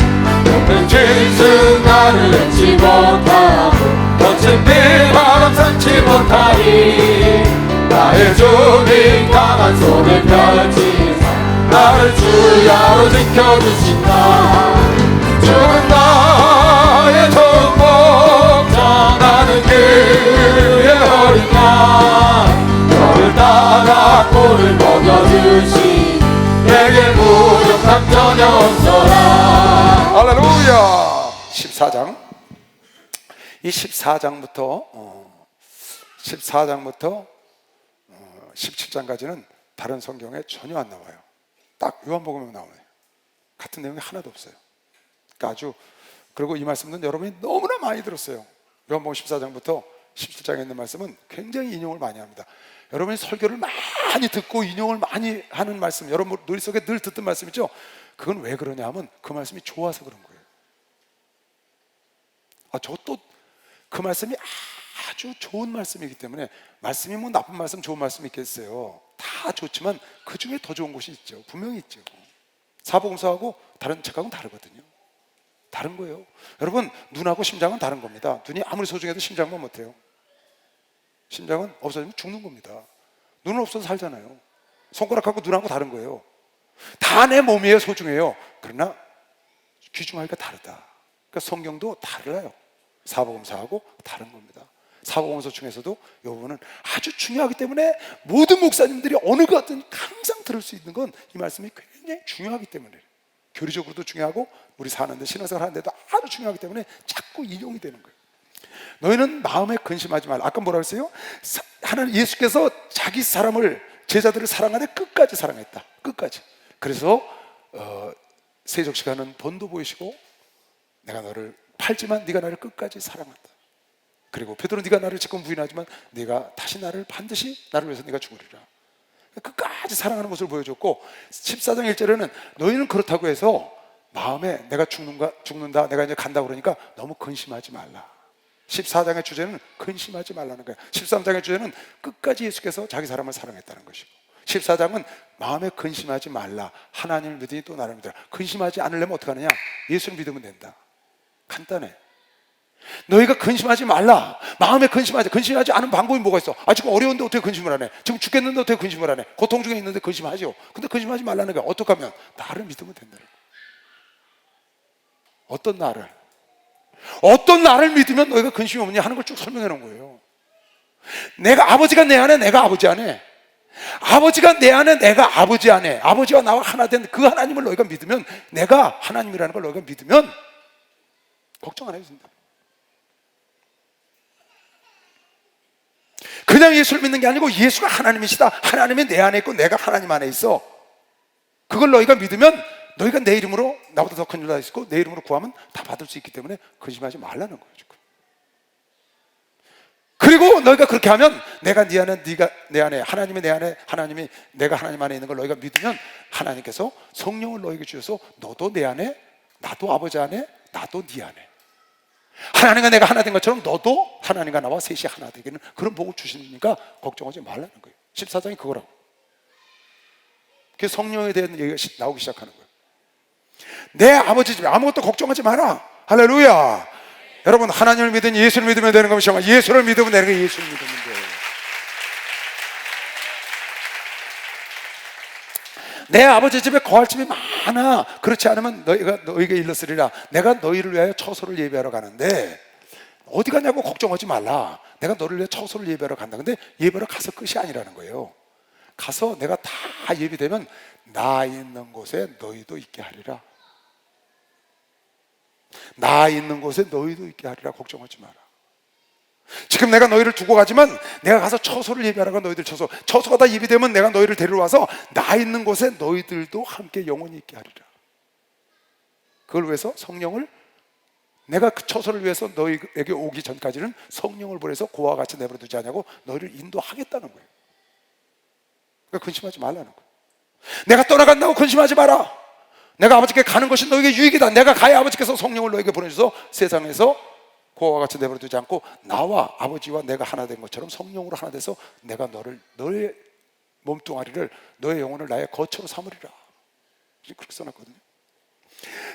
모든 짐승 나를 내지 못하고 거친 비바람 삼지 못하리. 나의 주님 강한 손을 펼치사 나를 주야로 지켜주신다. 주는 나의 좋은 목자, 나는 그의 어린 양. 너를 따라 꼴을 먹여주시 내게 부족함 전혀 없어라. 할렐루야. 14장. 이 14장부터 17장까지는 다른 성경에 전혀 안 나와요. 딱 요한복음에 나오네요. 같은 내용이 하나도 없어요. 그러니까 아주, 그리고 이 말씀은 여러분이 너무나 많이 들었어요. 요한복음 14장부터 17장에 있는 말씀은 굉장히 인용을 많이 합니다. 여러분이 설교를 많이 듣고 인용을 많이 하는 말씀, 여러분 머릿속에 늘 듣던 말씀 있죠? 그건 왜 그러냐 하면 그 말씀이 좋아서 그런 거예요. 저 또 그 말씀이 아주 좋은 말씀이기 때문에, 말씀이 뭐 나쁜 말씀 좋은 말씀이 있겠어요. 다 좋지만 그 중에 더 좋은 곳이 있죠. 분명히 있죠. 사복음서하고 다른 책하고는 다르거든요. 다른 거예요. 여러분, 눈하고 심장은 다른 겁니다. 눈이 아무리 소중해도 심장만 못해요. 심장은 없어지면 죽는 겁니다. 눈은 없어서 살잖아요. 손가락하고 눈하고 다른 거예요. 다 내 몸이에요. 소중해요. 그러나 귀중하기가 다르다. 그러니까 성경도 달라요. 사복음서하고 다른 겁니다. 사복음서 중에서도 이 부분은 아주 중요하기 때문에 모든 목사님들이 어느 것든 항상 들을 수 있는 건 이 말씀이 굉장히 중요하기 때문에, 교리적으로도 중요하고 우리 사는데, 신앙생활 하는데도 아주 중요하기 때문에 자꾸 인용이 되는 거예요. 너희는 마음에 근심하지 말라. 아까 뭐라고 했어요? 하나님 예수께서 자기 사람을, 제자들을 사랑하되 끝까지 사랑했다. 끝까지. 그래서 세족 시간은 본도 보이시고 내가 너를 팔지만 네가 나를 끝까지 사랑한다. 그리고 베드로, 네가 나를 지금 부인하지만 네가 다시 나를 반드시 나를 위해서 네가 죽으리라. 끝까지 사랑하는 모습을 보여줬고, 14장 1절에는 너희는 그렇다고 해서 마음에 내가 죽는다, 내가 이제 간다 그러니까 너무 근심하지 말라. 14장의 주제는 근심하지 말라는 거예요. 13장의 주제는 끝까지 예수께서 자기 사람을 사랑했다는 것이고, 14장은 마음에 근심하지 말라. 하나님을 믿으니 또 나를 믿으라. 근심하지 않으려면 어떻게 하느냐? 예수를 믿으면 된다. 간단해. 너희가 근심하지 말라. 마음에 근심하지 않은 방법이 뭐가 있어? 지금 어려운데 어떻게 근심을 하네? 지금 죽겠는데 어떻게 근심을 하네? 고통 중에 있는데 근심하죠. 근데 근심하지 말라는 거야. 어떻게 하면? 나를 믿으면 된다는 거야. 어떤 나를 믿으면 너희가 근심이 없냐 하는 걸 쭉 설명해 놓은 거예요. 아버지가 내 안에, 내가 아버지 안에, 아버지가 내 안에, 내가 아버지 안에, 아버지와 나와 하나 된 그 하나님을 너희가 믿으면, 내가 하나님이라는 걸 너희가 믿으면 걱정 안 해도 된다. 그냥 예수를 믿는 게 아니고 예수가 하나님이시다. 하나님이 내 안에 있고 내가 하나님 안에 있어. 그걸 너희가 믿으면 너희가 내 이름으로, 나보다 더 큰 줄 알고 내 이름으로 구하면 다 받을 수 있기 때문에 근심하지 말라는 거예요 지금. 그리고 너희가 그렇게 하면 내가 네 안에, 네가 내 안에, 하나님이 내 안에, 하나님이 내가 하나님 안에 있는 걸 너희가 믿으면 하나님께서 성령을 너희에게 주셔서 너도 내 안에, 나도 아버지 안에, 나도 네 안에, 하나님과 내가 하나 된 것처럼 너도 하나님과 나와 셋이 하나 되기는 그런 복을 주시니까 걱정하지 말라는 거예요. 14장이 그거라고. 그래서 성령에 대한 얘기가 나오기 시작하는 거예요. 내 아버지 집에 아무것도 걱정하지 마라. 할렐루야. 여러분, 하나님을 믿으니 예수를 믿으면 되는 것이 아니라 예수를 믿으면 되는 거예요. 예수를 믿으면 돼요. 내 아버지 집에 거할 집이 많아. 그렇지 않으면 너희에게 일렀으리라. 내가 너희를 위하여 처소를 예비하러 가는데 어디 가냐고 걱정하지 말라. 내가 너를 위해 처소를 예비하러 간다. 근데 예비하러 가서 끝이 아니라는 거예요. 가서 내가 다 예비되면 나 있는 곳에 너희도 있게 하리라. 나 있는 곳에 너희도 있게 하리라. 걱정하지 마라. 지금 내가 너희를 두고 가지만 내가 가서 처소를 예비하라고. 너희들 처소가 다 예비되면 내가 너희를 데리러 와서 나 있는 곳에 너희들도 함께 영원히 있게 하리라. 그걸 위해서 성령을, 내가 그 처소를 위해서 너희에게 오기 전까지는 성령을 보내서 고와 같이 내버려 두지 않냐고 너희를 인도하겠다는 거예요. 그러니까 근심하지 말라는 거예요. 내가 떠나간다고 근심하지 마라. 내가 아버지께 가는 것이 너에게 유익이다. 내가 가야 아버지께서 성령을 너에게 보내주셔서 세상에서 고와 같이 내버려 두지 않고 나와 아버지와 내가 하나 된 것처럼 성령으로 하나 돼서 내가 너의 몸뚱아리를, 너의 영혼을 나의 거처로 삼으리라. 그렇게 써놨거든요.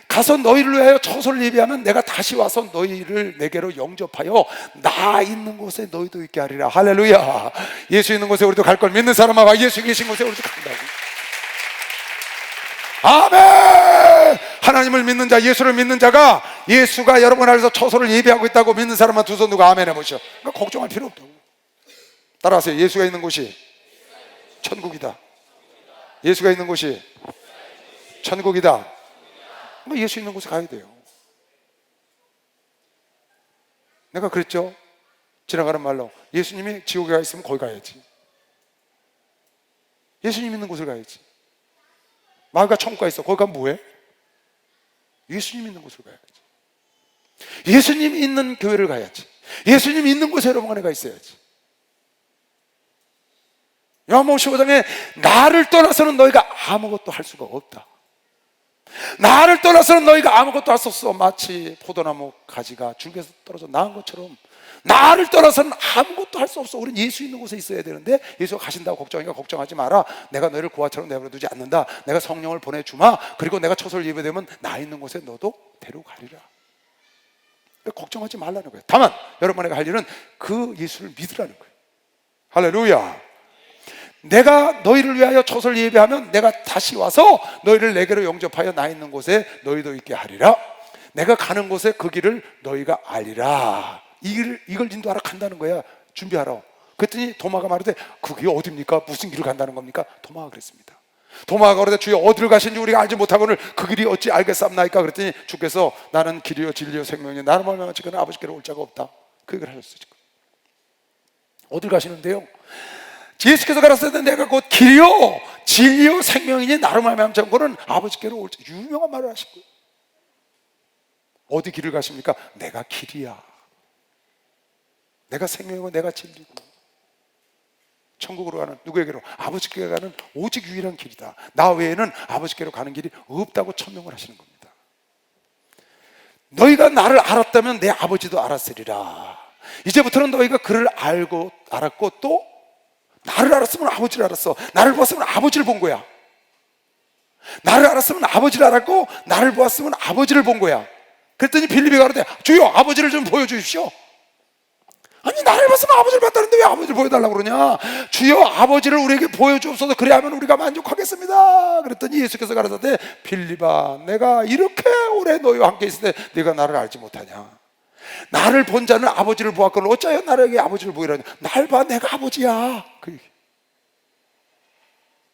가서 너희를 위하여 처소를 예비하면 내가 다시 와서 너희를 내게로 영접하여 나 있는 곳에 너희도 있게 하리라. 할렐루야. 예수 있는 곳에 우리도 갈 걸 믿는 사람아, 봐. 예수 계신 곳에 우리도 간다고. 아멘. 하나님을 믿는 자, 예수를 믿는 자가, 예수가 여러분 안에서 처소를 예비하고 있다고 믿는 사람만 두 손 들고 아멘 해보시오. 그러니까 걱정할 필요 없다고. 따라하세요. 예수가 있는 곳이 천국이다. 예수가 있는 곳이 천국이다. 그러니까 예수 있는 곳에 가야 돼요. 내가 그랬죠. 지나가는 말로 예수님이 지옥에 가 있으면 거기 가야지. 예수님 있는 곳을 가야지. 마귀가 천국 가 있어. 거기 가면 뭐해? 예수님 있는 곳을 가야지. 예수님 있는 교회를 가야지. 예수님 있는 곳에 여러분 안에 가 있어야지. 요한복음 15장에 나를 떠나서는 너희가 아무것도 할 수가 없다. 나를 떠나서는 너희가 아무것도 할 수 없어. 마치 포도나무 가지가 줄기에서 떨어져 나은 것처럼 나를 떠나서는 아무것도 할 수 없어. 우리는 예수 있는 곳에 있어야 되는데 예수가 가신다고 걱정하니까 걱정하지 마라. 내가 너희를 고아처럼 내버려두지 않는다. 내가 성령을 보내주마. 그리고 내가 처소를 예배되면 나 있는 곳에 너도 데려가리라. 걱정하지 말라는 거예요. 다만 여러분에게 할 일은 그 예수를 믿으라는 거예요. 할렐루야. 내가 너희를 위하여 처소를 예배하면 내가 다시 와서 너희를 내게로 영접하여 나 있는 곳에 너희도 있게 하리라. 내가 가는 곳에 그 길을 너희가 알리라. 이걸 인도하러 간다는 거야. 준비하라. 그랬더니 도마가 말하되 그게 어딥니까? 무슨 길을 간다는 겁니까? 도마가 그랬습니다. 도마가 그러되 주여 어디를 가시는지 우리가 알지 못하고는 그 길이 어찌 알겠사옵나이까? 그랬더니 주께서 나는 길이요 진리요 생명이요 나를 말미암아 지금은 아버지께로 올 자가 없다. 그 얘기를 하셨어요. 지금 어딜 가시는데요? 예수께서 가라사대 내가 곧 길이요 진리요 생명이니 나로 말미암아 그는 아버지께로 올 자. 유명한 말을 하신 거예요. 어디 길을 가십니까? 내가 길이야. 내가 생명이고 내가 진리고 천국으로 가는, 누구에게로? 아버지께로 가는 오직 유일한 길이다. 나 외에는 아버지께로 가는 길이 없다고 천명을 하시는 겁니다. 너희가 나를 알았다면 내 아버지도 알았으리라. 이제부터는 너희가 그를 알았고 또 나를 알았으면 아버지를 알았어. 나를 보았으면 아버지를 본 거야. 나를 알았으면 아버지를 알았고 나를 보았으면 아버지를 본 거야. 그랬더니 빌립이가 그러대, 주여 아버지를 좀 보여주십시오. 아니 나를 봤으면 아버지를 봤다는데 왜 아버지를 보여달라고 그러냐. 주여 아버지를 우리에게 보여주옵소서, 그래야만 우리가 만족하겠습니다. 그랬더니 예수께서 가라사대, 빌립아 내가 이렇게 오래 너희와 함께 있을 때 네가 나를 알지 못하냐. 나를 본 자는 아버지를 보았거늘 어찌하여 나에게 아버지를 보이라냐. 날 봐, 내가 아버지야.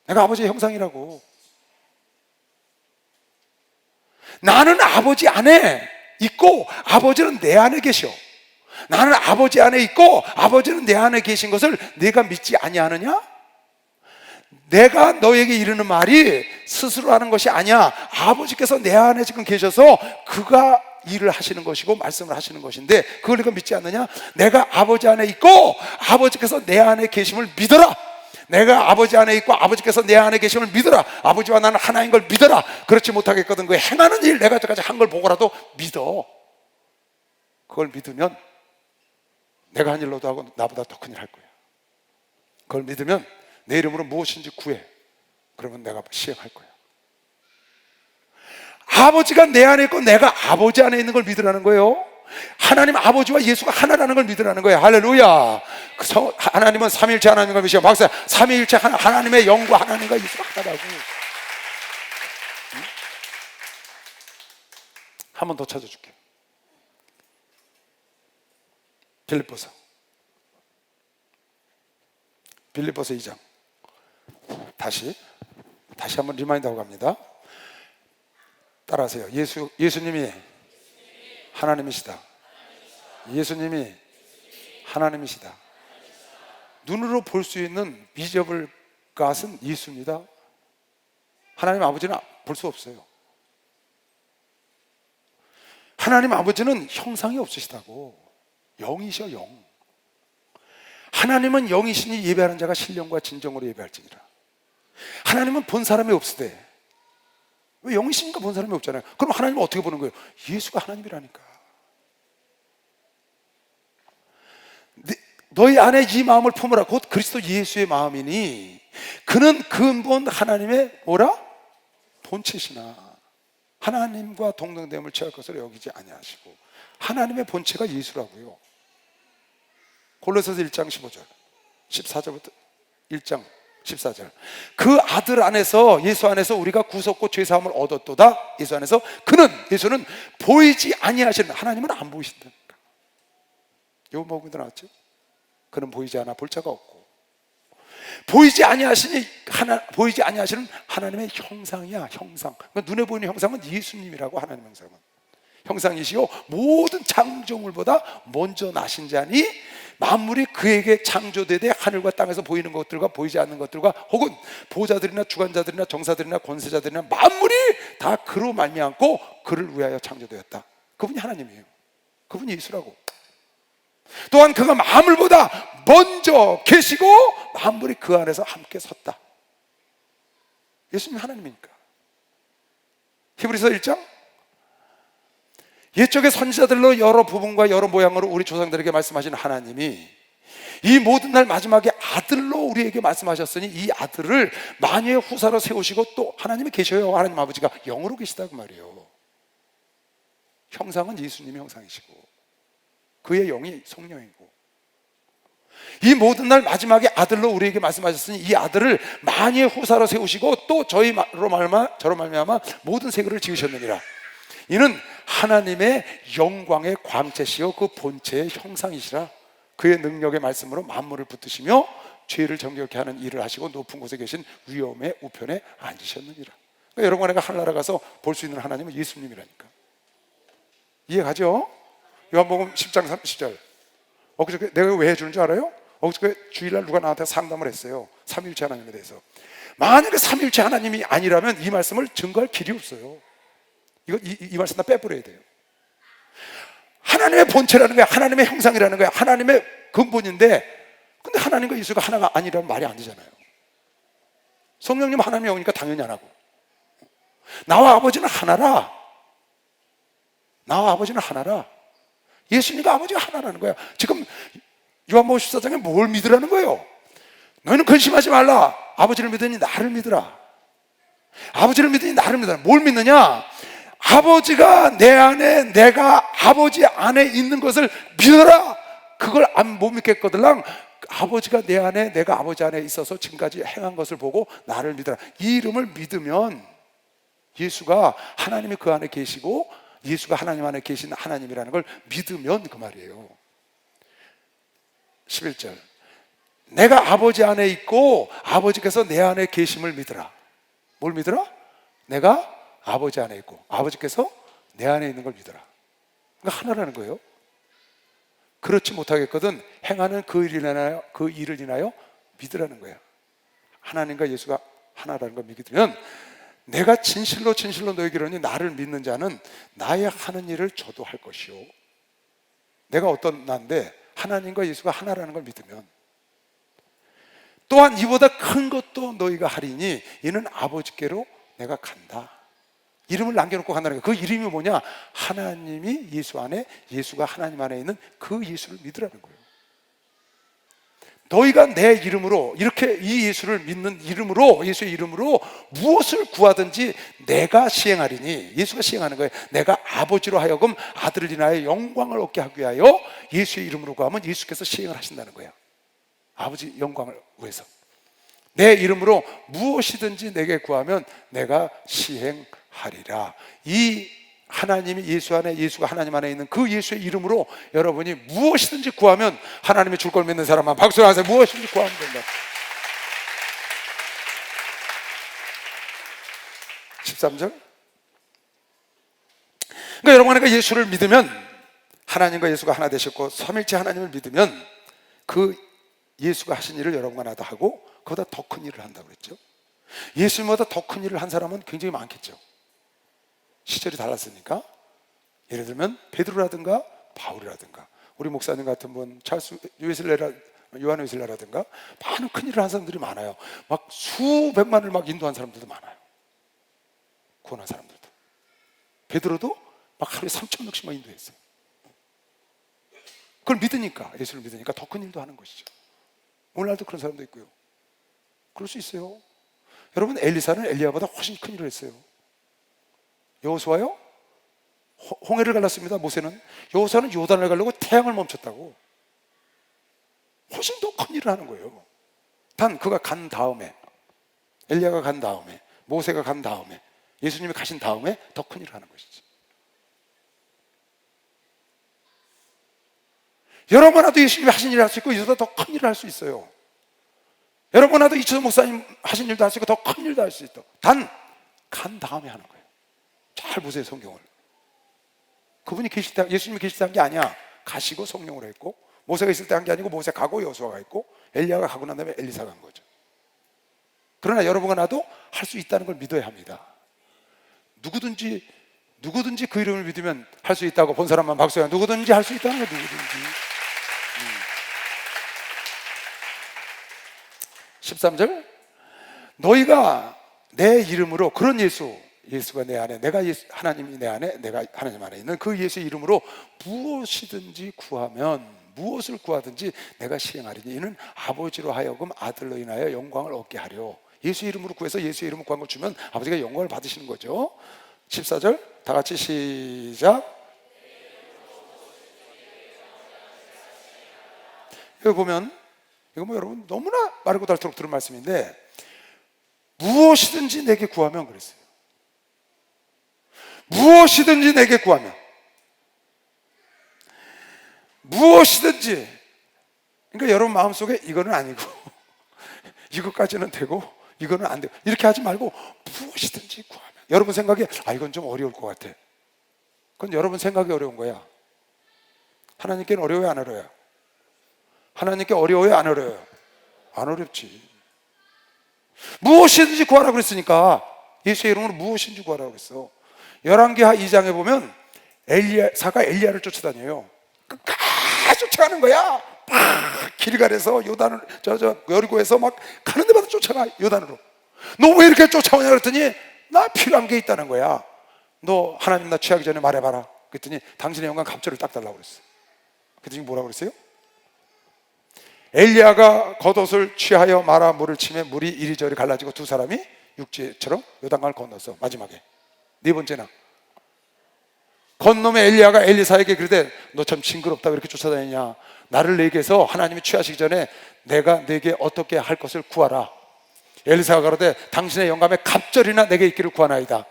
내가 아버지의 형상이라고. 나는 아버지 안에 있고 아버지는 내 안에 계셔. 나는 아버지 안에 있고 아버지는 내 안에 계신 것을 네가 믿지 아니하느냐? 내가 너에게 이르는 말이 스스로 하는 것이 아니야. 아버지께서 내 안에 지금 계셔서 그가 일을 하시는 것이고 말씀을 하시는 것인데 그걸 네가 믿지 않느냐? 내가 아버지 안에 있고 아버지께서 내 안에 계심을 믿어라. 내가 아버지 안에 있고 아버지께서 내 안에 계심을 믿어라. 아버지와 나는 하나인 걸 믿어라. 그렇지 못하겠거든 그 행하는 일 내가 저까지 한 걸 보고라도 믿어. 그걸 믿으면 내가 한 일로도 하고 나보다 더 큰일 할 거야. 그걸 믿으면 내 이름으로 무엇인지 구해. 그러면 내가 시행할 거야. 아버지가 내 안에 있고 내가 아버지 안에 있는 걸 믿으라는 거예요. 하나님 아버지와 예수가 하나라는 걸 믿으라는 거예요. 할렐루야. 하나님은 삼위일체 하나님과 믿으시고 박사 삼위일체 하나님의 영과 하나님과 예수가 하나라고. 한 번 더 찾아줄게. 빌립보서 2장. 다시 한번 리마인드하고 갑니다. 따라하세요. 예수님이 하나님이시다. 예수님이 하나님이시다. 눈으로 볼 수 있는 비저블 갓은 예수입니다. 하나님 아버지는 볼 수 없어요. 하나님 아버지는 형상이 없으시다고. 영이셔, 영. 하나님은 영이시니 예배하는 자가 신령과 진정으로 예배할지니라. 하나님은 본 사람이 없으되. 왜 영이시니까 본 사람이 없잖아요. 그럼 하나님은 어떻게 보는 거예요? 예수가 하나님이라니까. 너희 안에 이 마음을 품으라. 곧 그리스도 예수의 마음이니 그는 근본 하나님의 뭐라? 본체시나 하나님과 동등됨을 취할 것으로 여기지 아니하시고. 하나님의 본체가 예수라고요. 골로새서 1장 15절 14절부터 1장 14절. 그 아들 안에서 예수 안에서 우리가 구속고 죄사함을 얻었도다. 예수 안에서 예수는 보이지 아니하시는, 하나님은 안 보이신다니까. 요한복음에도 나왔죠. 그는 보이지 않아 볼 자가 없고 보이지 아니하시는 하나님의 형상이야. 형상. 그러니까 눈에 보이는 형상은 예수님이라고. 하나님 형상이시요 모든 창조물보다 먼저 나신 자니 만물이 그에게 창조되되 하늘과 땅에서 보이는 것들과 보이지 않는 것들과 혹은 보호자들이나 주관자들이나 정사들이나 권세자들이나 만물이 다 그로 말미암고 그를 위하여 창조되었다. 그분이 하나님이에요. 그분이 예수라고. 또한 그가 만물보다 먼저 계시고 만물이 그 안에서 함께 섰다. 예수님이 하나님이니까. 히브리서 1장. 옛적의 선지자들로 여러 부분과 여러 모양으로 우리 조상들에게 말씀하신 하나님이 이 모든 날 마지막에 아들로 우리에게 말씀하셨으니 이 아들을 만유의 후사로 세우시고 또 하나님이 계셔요. 하나님 아버지가 영으로 계시다고 말이에요. 형상은 예수님의 형상이시고 그의 영이 성령이고 이 모든 날 마지막에 아들로 우리에게 말씀하셨으니 이 아들을 만유의 후사로 세우시고 또 저로 말미암아 모든 세계를 지으셨느니라. 이는 하나님의 영광의 광채시요 그 본체의 형상이시라. 그의 능력의 말씀으로 만물을 붙드시며 죄를 정결케 하는 일을 하시고 높은 곳에 계신 위엄의 우편에 앉으셨느니라. 그러니까 여러분, 내가 하늘나라 가서 볼 수 있는 하나님은 예수님이라니까. 이해가죠? 요한복음 10장 30절. 엊그저께 내가 왜 해주는 줄 알아요? 엊그저께 주일날 누가 나한테 상담을 했어요. 삼위일체 하나님에 대해서. 만약에 삼위일체 하나님이 아니라면 이 말씀을 증거할 길이 없어요. 이 말씀 다 빼버려야 돼요. 하나님의 본체라는 거야. 하나님의 형상이라는 거야. 하나님의 근본인데 근데 하나님과 예수가 하나가 아니라면 말이 안 되잖아요. 성령님 하나님의 영이니까 당연히 안 하고. 나와 아버지는 하나라. 예수님과 아버지가 하나라는 거야. 지금 요한복음 14장에 뭘 믿으라는 거예요? 너희는 근심하지 말라. 아버지를 믿으니 나를 믿으라. 뭘 믿느냐? 아버지가 내 안에, 내가 아버지 안에 있는 것을 믿어라. 그걸 못 믿겠거들랑 아버지가 내 안에, 내가 아버지 안에 있어서 지금까지 행한 것을 보고 나를 믿어라. 이 이름을 믿으면 예수가, 하나님이 그 안에 계시고 예수가 하나님 안에 계신 하나님이라는 걸 믿으면 그 말이에요. 11절, 내가 아버지 안에 있고 아버지께서 내 안에 계심을 믿으라. 뭘 믿으라? 내가 아버지 안에 있고 아버지께서 내 안에 있는 걸 믿어라. 그러니까 하나라는 거예요. 그렇지 못하겠거든 행하는 그 일을 인하여 믿으라는 거야. 하나님과 예수가 하나라는 걸 믿게 되면, 내가 진실로 너에게 이르노니 나를 믿는 자는 나의 하는 일을 저도 할 것이요. 내가 어떤 나인데 하나님과 예수가 하나라는 걸 믿으면, 또한 이보다 큰 것도 너희가 하리니 이는 아버지께로 내가 간다. 이름을 남겨놓고 간다는 거예요. 그 이름이 뭐냐? 하나님이 예수 안에, 예수가 하나님 안에 있는 그 예수를 믿으라는 거예요. 너희가 내 이름으로, 이렇게 이 예수를 믿는 이름으로, 예수의 이름으로 무엇을 구하든지 내가 시행하리니, 예수가 시행하는 거예요. 내가 아버지로 하여금 아들을 인하여 영광을 얻게 하기 위하여 예수의 이름으로 구하면 예수께서 시행을 하신다는 거예요. 아버지 영광을 위해서 내 이름으로 무엇이든지 내게 구하면 내가 시행하리라. 이 하나님이 예수 안에, 예수가 하나님 안에 있는 그 예수의 이름으로 여러분이 무엇이든지 구하면, 하나님이 줄 걸 믿는 사람만 박수를 하세요. 무엇이든지 구하면 된다. 13절. 그러니까 여러분, 예수를 믿으면, 하나님과 예수가 하나 되셨고 삼일체 하나님을 믿으면 그 예수가 하신 일을 여러분과 나도 하고 그보다 더 큰 일을 한다고 그랬죠. 예수님보다 더 큰 일을 한 사람은 굉장히 많겠죠. 시절이 달랐으니까. 예를 들면 베드로라든가 바울이라든가 우리 목사님 같은 분 찰스 요한 웨슬레라든가 많은 큰 일을 한 사람들이 많아요. 막 수백만을 막 인도한 사람들도 많아요. 구원한 사람들도. 베드로도 막 하루에 3,000명씩만 인도했어요. 그걸 믿으니까, 예수를 믿으니까 더 큰 일도 하는 것이죠. 오늘날도 그런 사람도 있고요. 그럴 수 있어요. 여러분, 엘리사는 엘리야보다 훨씬 큰 일을 했어요. 여호수아요? 홍해를 갈랐습니다. 모세는. 여호수아는 요단을 가려고 태양을 멈췄다고. 훨씬 더 큰 일을 하는 거예요. 단 그가 간 다음에, 엘리야가 간 다음에, 모세가 간 다음에, 예수님이 가신 다음에 더 큰 일을 하는 것이지. 여러분 하나도 예수님이 하신 일을 할 수 있고 이보다 더 큰 일을 할 수 있어요. 여러분 하나도 이철성 목사님 하신 일도 할 수 있고 더 큰 일도 할 수 있다. 단 간 다음에 하는 거예요. 잘 보세요, 성경을. 그분이 계실 때, 예수님이 계실 때 한 게 아니야. 가시고 성령으로 했고, 모세가 있을 때 한 게 아니고 모세 가고 여호수아가 있고 엘리야가 가고 난 다음에 엘리사가 한 거죠. 그러나 여러분과 나도 할 수 있다는 걸 믿어야 합니다. 누구든지 그 이름을 믿으면 할 수 있다고 본 사람만 박수해. 누구든지 할 수 있다는 거예요. 누구든지. 13절, 너희가 내 이름으로, 그런 예수가 내 안에, 내가 하나님이 내 안에, 내가 하나님 안에 있는 그 예수의 이름으로 무엇이든지 구하면, 무엇을 구하든지 내가 시행하리니 이는 아버지로 하여금 아들로 인하여 영광을 얻게 하려. 예수의 이름으로 구해서 예수의 이름으로 구한 걸 주면 아버지가 영광을 받으시는 거죠. 14절 다 같이 시작. 여기 보면, 이거 뭐 여러분 너무나 마르고 닳도록 들은 말씀인데, 무엇이든지 내게 구하면 그랬어요. 무엇이든지 내게 구하면, 무엇이든지. 그러니까 여러분 마음속에 이거는 아니고 이것까지는 되고 이거는 안 되고 이렇게 하지 말고 무엇이든지 구하면. 여러분 생각에 이건 좀 어려울 것 같아. 그건 여러분 생각이 어려운 거야. 하나님께는 어려워요, 안 어려워요? 하나님께 어려워요, 안 어려워요? 안 어렵지. 무엇이든지 구하라고 그랬으니까 예수의 이름으로 무엇이든지 구하라고 그랬어. 열왕기하 2장에 보면 엘리야가 엘리야를 쫓아다녀요. 끝까지 쫓아가는 거야. 막 길갈에서 요단을 여리고에서 막 가는 데마다 쫓아가. 요단으로. 너 왜 이렇게 쫓아오냐 그랬더니 나 필요한 게 있다는 거야. 너 하나님 나 취하기 전에 말해봐라. 그랬더니 당신의 영광 갑절을 딱 달라고 그랬어. 그랬더니 뭐라고 그랬어요? 엘리야가 겉옷을 취하여 마라 물을 치매 물이 이리저리 갈라지고 두 사람이 육지처럼 요단강을 건넜어. 마지막에 네 번째나 건놈의 엘리야가 엘리사에게 그러되 너 참 징그럽다 왜 이렇게 쫓아다니냐, 나를 내게 해서 하나님이 취하시기 전에 내가 내게 어떻게 할 것을 구하라. 엘리사가 가로되 당신의 영감에 갑절이나 내게 있기를 구하나이다.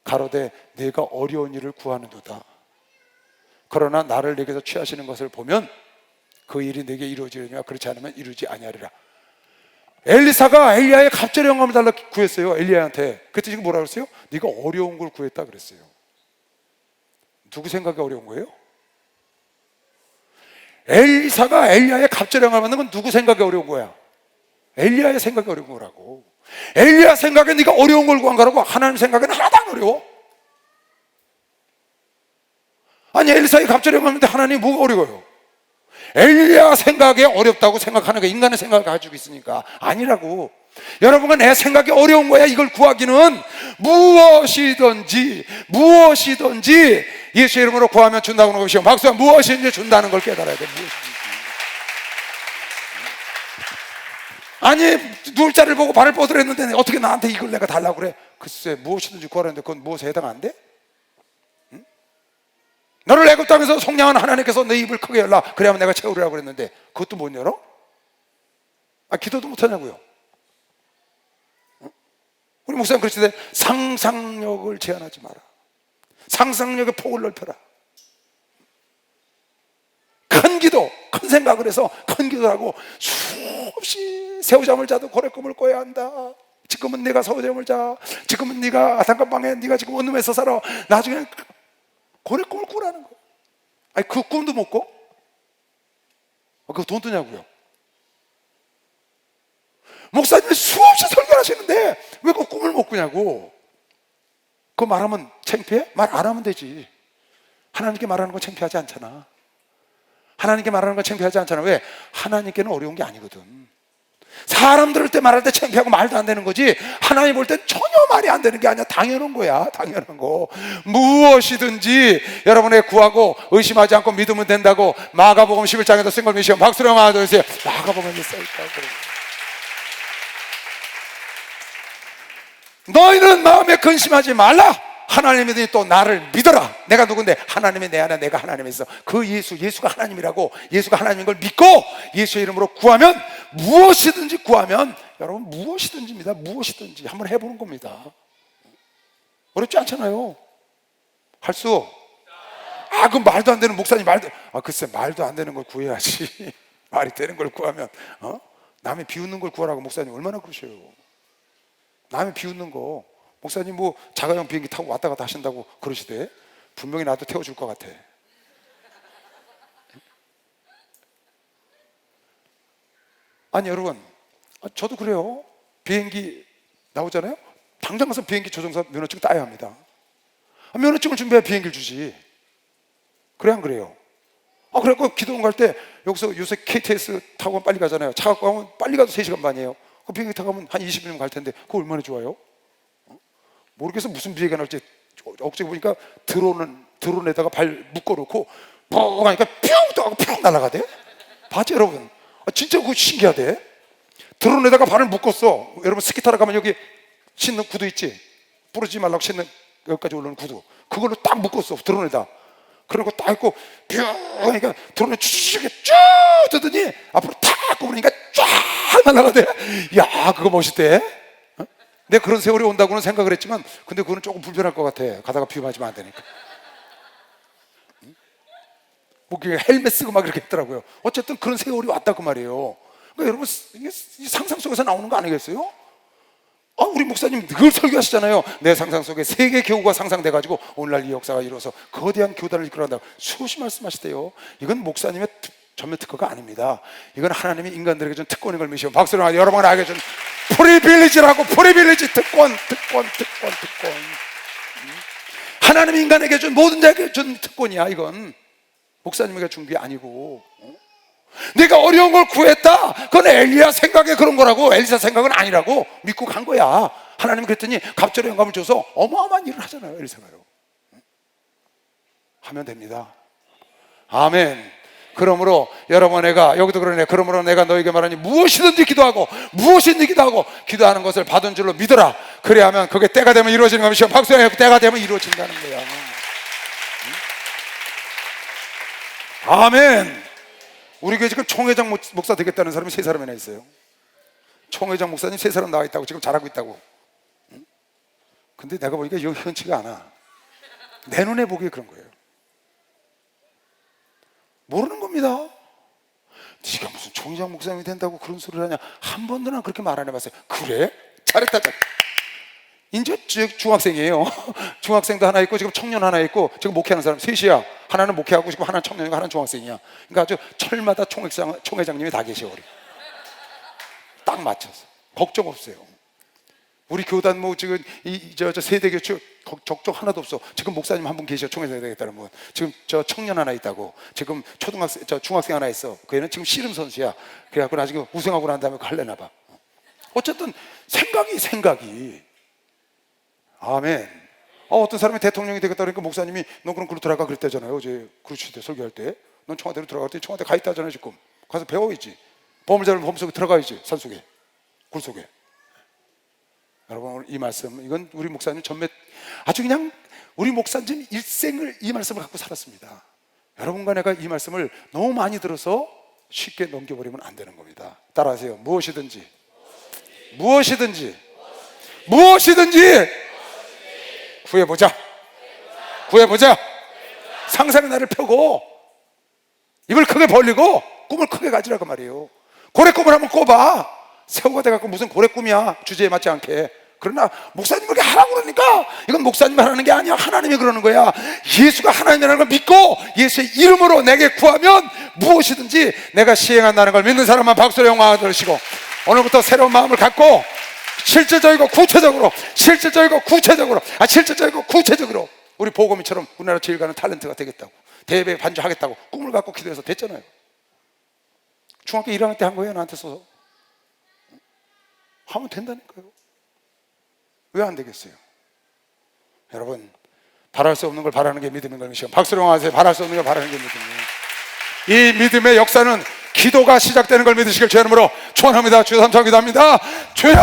가로되 내가 어려운 일을 구하는도다. 그러나 나를 내게서 취하시는 것을 보면 그 일이 내게 이루어지려니와 그렇지 않으면 이루지 아니하리라. 엘리사가 엘리야의 갑절의 영감을 달라 구했어요. 엘리야한테. 그때 지금 뭐라 그랬어요? 네가 어려운 걸 구했다 그랬어요. 누구 생각이 어려운 거예요? 엘리사가 엘리야의 갑절의 영감을 받는 건 누구 생각이 어려운 거야? 엘리야의 생각이 어려운 거라고. 엘리야 생각에 네가 어려운 걸 구한 거라고. 하나님 생각에는 하나도 안 어려워. 아니 엘리사의 갑절의 영감인데 하나님이 뭐가 어려워요? 엘리야 생각에 어렵다고 생각하는 게 인간의 생각을 가지고 있으니까 아니라고. 여러분과 내 생각이 어려운 거야. 이걸 구하기는 무엇이든지 예수 이름으로 구하면 준다고 하는 것이요, 박수야, 무엇이든지 준다는 걸 깨달아야 돼. 무엇이든지. 아니 누울 자를 보고 발을 뻗으랬는데 어떻게 나한테 이걸 내가 달라고 그래? 글쎄 무엇이든지 구하라는데 그건 무엇에 해당 안 돼? 응? 너를 애굽 땅에서 속량한 하나님께서 내 입을 크게 열라 그래야만 내가 채우리라고 그랬는데 그것도 못 열어? 기도도 못하냐고요. 우리 목사님 그러시대, 상상력을 제한하지 마라. 상상력의 폭을 넓혀라. 큰 기도, 큰 생각을 해서 큰 기도를 하고 수없이 새우잠을 자도 고래꿈을 꿔야 한다. 지금은 네가 새우잠을 자, 지금은 네가 단칸방에 네가 지금 원룸에서 살아, 나중에 고래꿈을 꾸라는 거야. 아니 그 꿈도 못 꿔? 그거 돈 드냐고요. 목사님이 수없이 설교하시는데 왜 그 꿈을 못 꾸냐고. 그거 말하면 창피해? 말 안 하면 되지. 하나님께 말하는 건 창피하지 않잖아. 하나님께 말하는 건 창피하지 않잖아. 왜? 하나님께는 어려운 게 아니거든. 사람 들을 때 말할 때 창피하고 말도 안 되는 거지, 하나님 볼 때 전혀 말이 안 되는 게 아니야. 당연한 거야. 당연한 거. 무엇이든지 여러분의 구하고 의심하지 않고 믿으면 된다고 마가복음 11장에도 쓴 걸 믿으시면 박수로 하나 둘 셋. 마가복음에 써있다고. 너희는 마음에 근심하지 말라. 하나님이 또 나를 믿어라. 내가 누군데? 하나님이 내 안에, 내가 하나님에 있어. 그 예수가 하나님이라고. 예수가 하나님인 걸 믿고 예수의 이름으로 구하면, 무엇이든지 구하면, 여러분 무엇이든지입니다. 무엇이든지 한번 해보는 겁니다. 어렵지 않잖아요. 할 수. 그 말도 안 되는 목사님 글쎄 말도 안 되는 걸 구해야지. 말이 되는 걸 구하면 남의 비웃는 걸 구하라고 목사님 얼마나 그러셔요. 남의 비웃는 거, 목사님 뭐 자가용 비행기 타고 왔다 갔다 하신다고 그러시대. 분명히 나도 태워줄 것 같아. 아니 여러분, 저도 그래요. 비행기 나오잖아요. 당장 가서 비행기 조종사 면허증 따야 합니다. 면허증을 준비해야 비행기를 주지. 그래 안 그래요? 그래갖고 기도원 갈 때 여기서 요새 KTX 타고 빨리 가잖아요. 차 갖고 가면 빨리 가도 3시간 반이에요. 그 비행기 타고 가면 한 20분이면 갈 텐데 그거 얼마나 좋아요? 모르겠어. 무슨 비행기가 날지. 억제 보니까 드론에다가 발 묶어놓고 뻥 하니까 뿅 떠가고 뿅 날아가대. 봤죠 여러분? 진짜 그거 신기하대. 드론에다가 발을 묶었어. 여러분 스키 타러 가면 여기 신는 구두 있지? 부러지지 말라고 신는 여기까지 올라오는 구두, 그걸로 딱 묶었어 드론에다. 그리고 딱 있고 뿅 하니까 드론에 쭉 뜨더니 앞으로 탁 꼽으니까 쫙 날아가대. 야 그거 멋있대. 내가 그런 세월이 온다고는 생각을 했지만 근데 그거는 조금 불편할 것 같아. 가다가 비 맞으면 안 되니까. 뭐 헬멧 쓰고 막 이렇게 했더라고요. 어쨌든 그런 세월이 왔다고 말이에요. 그러니까 여러분 이게 상상 속에서 나오는 거 아니겠어요? 우리 목사님 늘 설교하시잖아요. 내 상상 속에 세계 교구가 상상돼가지고 오늘날 이 역사가 이루어서 거대한 교단을 이끌어간다고 수없이 말씀하시대요. 이건 목사님의 전면 특허가 아닙니다. 이건 하나님이 인간들에게 준 특권인 걸 믿으시고 박수로 하여 여러분을 알게 준 프리빌리지라고. 프리빌리지 특권. 하나님이 인간에게 준, 모든 자에게 준 특권이야. 이건 목사님에게 준 게 아니고. 내가 어려운 걸 구했다, 그건 엘리야 생각에 그런 거라고. 엘리사 생각은 아니라고 믿고 간 거야. 하나님 그랬더니 갑절의 영감을 줘서 어마어마한 일을 하잖아요. 엘리사가요. 하면 됩니다. 아멘. 그러므로 여러분, 내가 여기도 그러네. 그러므로 내가 너에게 말하니 무엇이든지 기도하고 기도하는 것을 받은 줄로 믿어라. 그래야 하면 그게 때가 되면 이루어지는 겁니다. 박수해. 때가 되면 이루어진다는 거야. 아멘. 우리 교회 지금 총회장 목사 되겠다는 사람이 3사람이나 있어요. 총회장 목사님 3사람 나와 있다고 지금 잘하고 있다고. 근데 내가 보니까 이거 흔치가 않아. 내 눈에 보기에 그런 거예요. 모르는 겁니다. 네가 무슨 총회장 목사님이 된다고 그런 소리를 하냐. 한 번도 난 그렇게 말 안 해봤어요. 그래? 잘했다. 이제 중학생이에요. 중학생도 하나 있고 지금 청년 하나 있고 지금 목회하는 사람 셋이야. 하나는 목회하고 지금 하나는 청년이고 하나는 중학생이야. 그러니까 아주 철마다 총회장님이 다 계셔. 우리 딱 맞춰서 걱정 없어요. 우리 교단 뭐 지금 저 세대 교체 적적 하나도 없어. 지금 목사님 한 분 계셔. 총회장 되겠다는 분. 지금 저 청년 하나 있다고. 지금 중학생 하나 있어. 그 애는 지금 씨름 선수야. 그래갖고 나중에 우승하고 난 다음에 할래나 봐. 어쨌든 생각이 아멘. 어떤 사람이 대통령이 되겠다 그러니까 목사님이 넌 그럼 그로 들어가 그랬다잖아요. 어제 그루치 때 설교할 때. 넌 청와대로 들어갈 때 청와대 가 있다잖아요. 지금 가서 배워야지. 보물자를 범속에 들어가야지. 산속에 굴 속에. 여러분 오늘 이 말씀 이건 우리 목사님 아주 그냥 우리 목사님 일생을 이 말씀을 갖고 살았습니다. 여러분과 내가 이 말씀을 너무 많이 들어서 쉽게 넘겨버리면 안 되는 겁니다. 따라하세요. 무엇이든지 구해보자. 상상의 날을 펴고 입을 크게 벌리고 꿈을 크게 가지라고 말이에요. 고래 꿈을 한번 꿔봐. 새우가 돼갖고 무슨 고래 꿈이야. 주제에 맞지 않게. 그러나 목사님이 그렇게 하라고 그러니까 이건 목사님이 하는 게 아니야. 하나님이 그러는 거야. 예수가 하나님이라는 걸 믿고 예수의 이름으로 내게 구하면 무엇이든지 내가 시행한다는 걸 믿는 사람만 박수로 영광 들으시고 오늘부터 새로운 마음을 갖고 실질적이고 구체적으로 우리 보검이처럼 우리나라 제일 가는 탤런트가 되겠다고 대회에 반주하겠다고 꿈을 갖고 기도해서 됐잖아요. 중학교 1학년 때 한 거예요. 나한테 써서 하면 된다니까요. 왜 안 되겠어요? 여러분 바랄 수 없는 걸 바라는 게 믿음인 걸 믿으시고 박수로 하세요. 바랄 수 없는 걸 바라는 게 믿음이에요. 이 믿음의 역사는 기도가 시작되는 걸 믿으시길 주의 이름으로 축원합니다. 주여 감사 기도합니다. 주여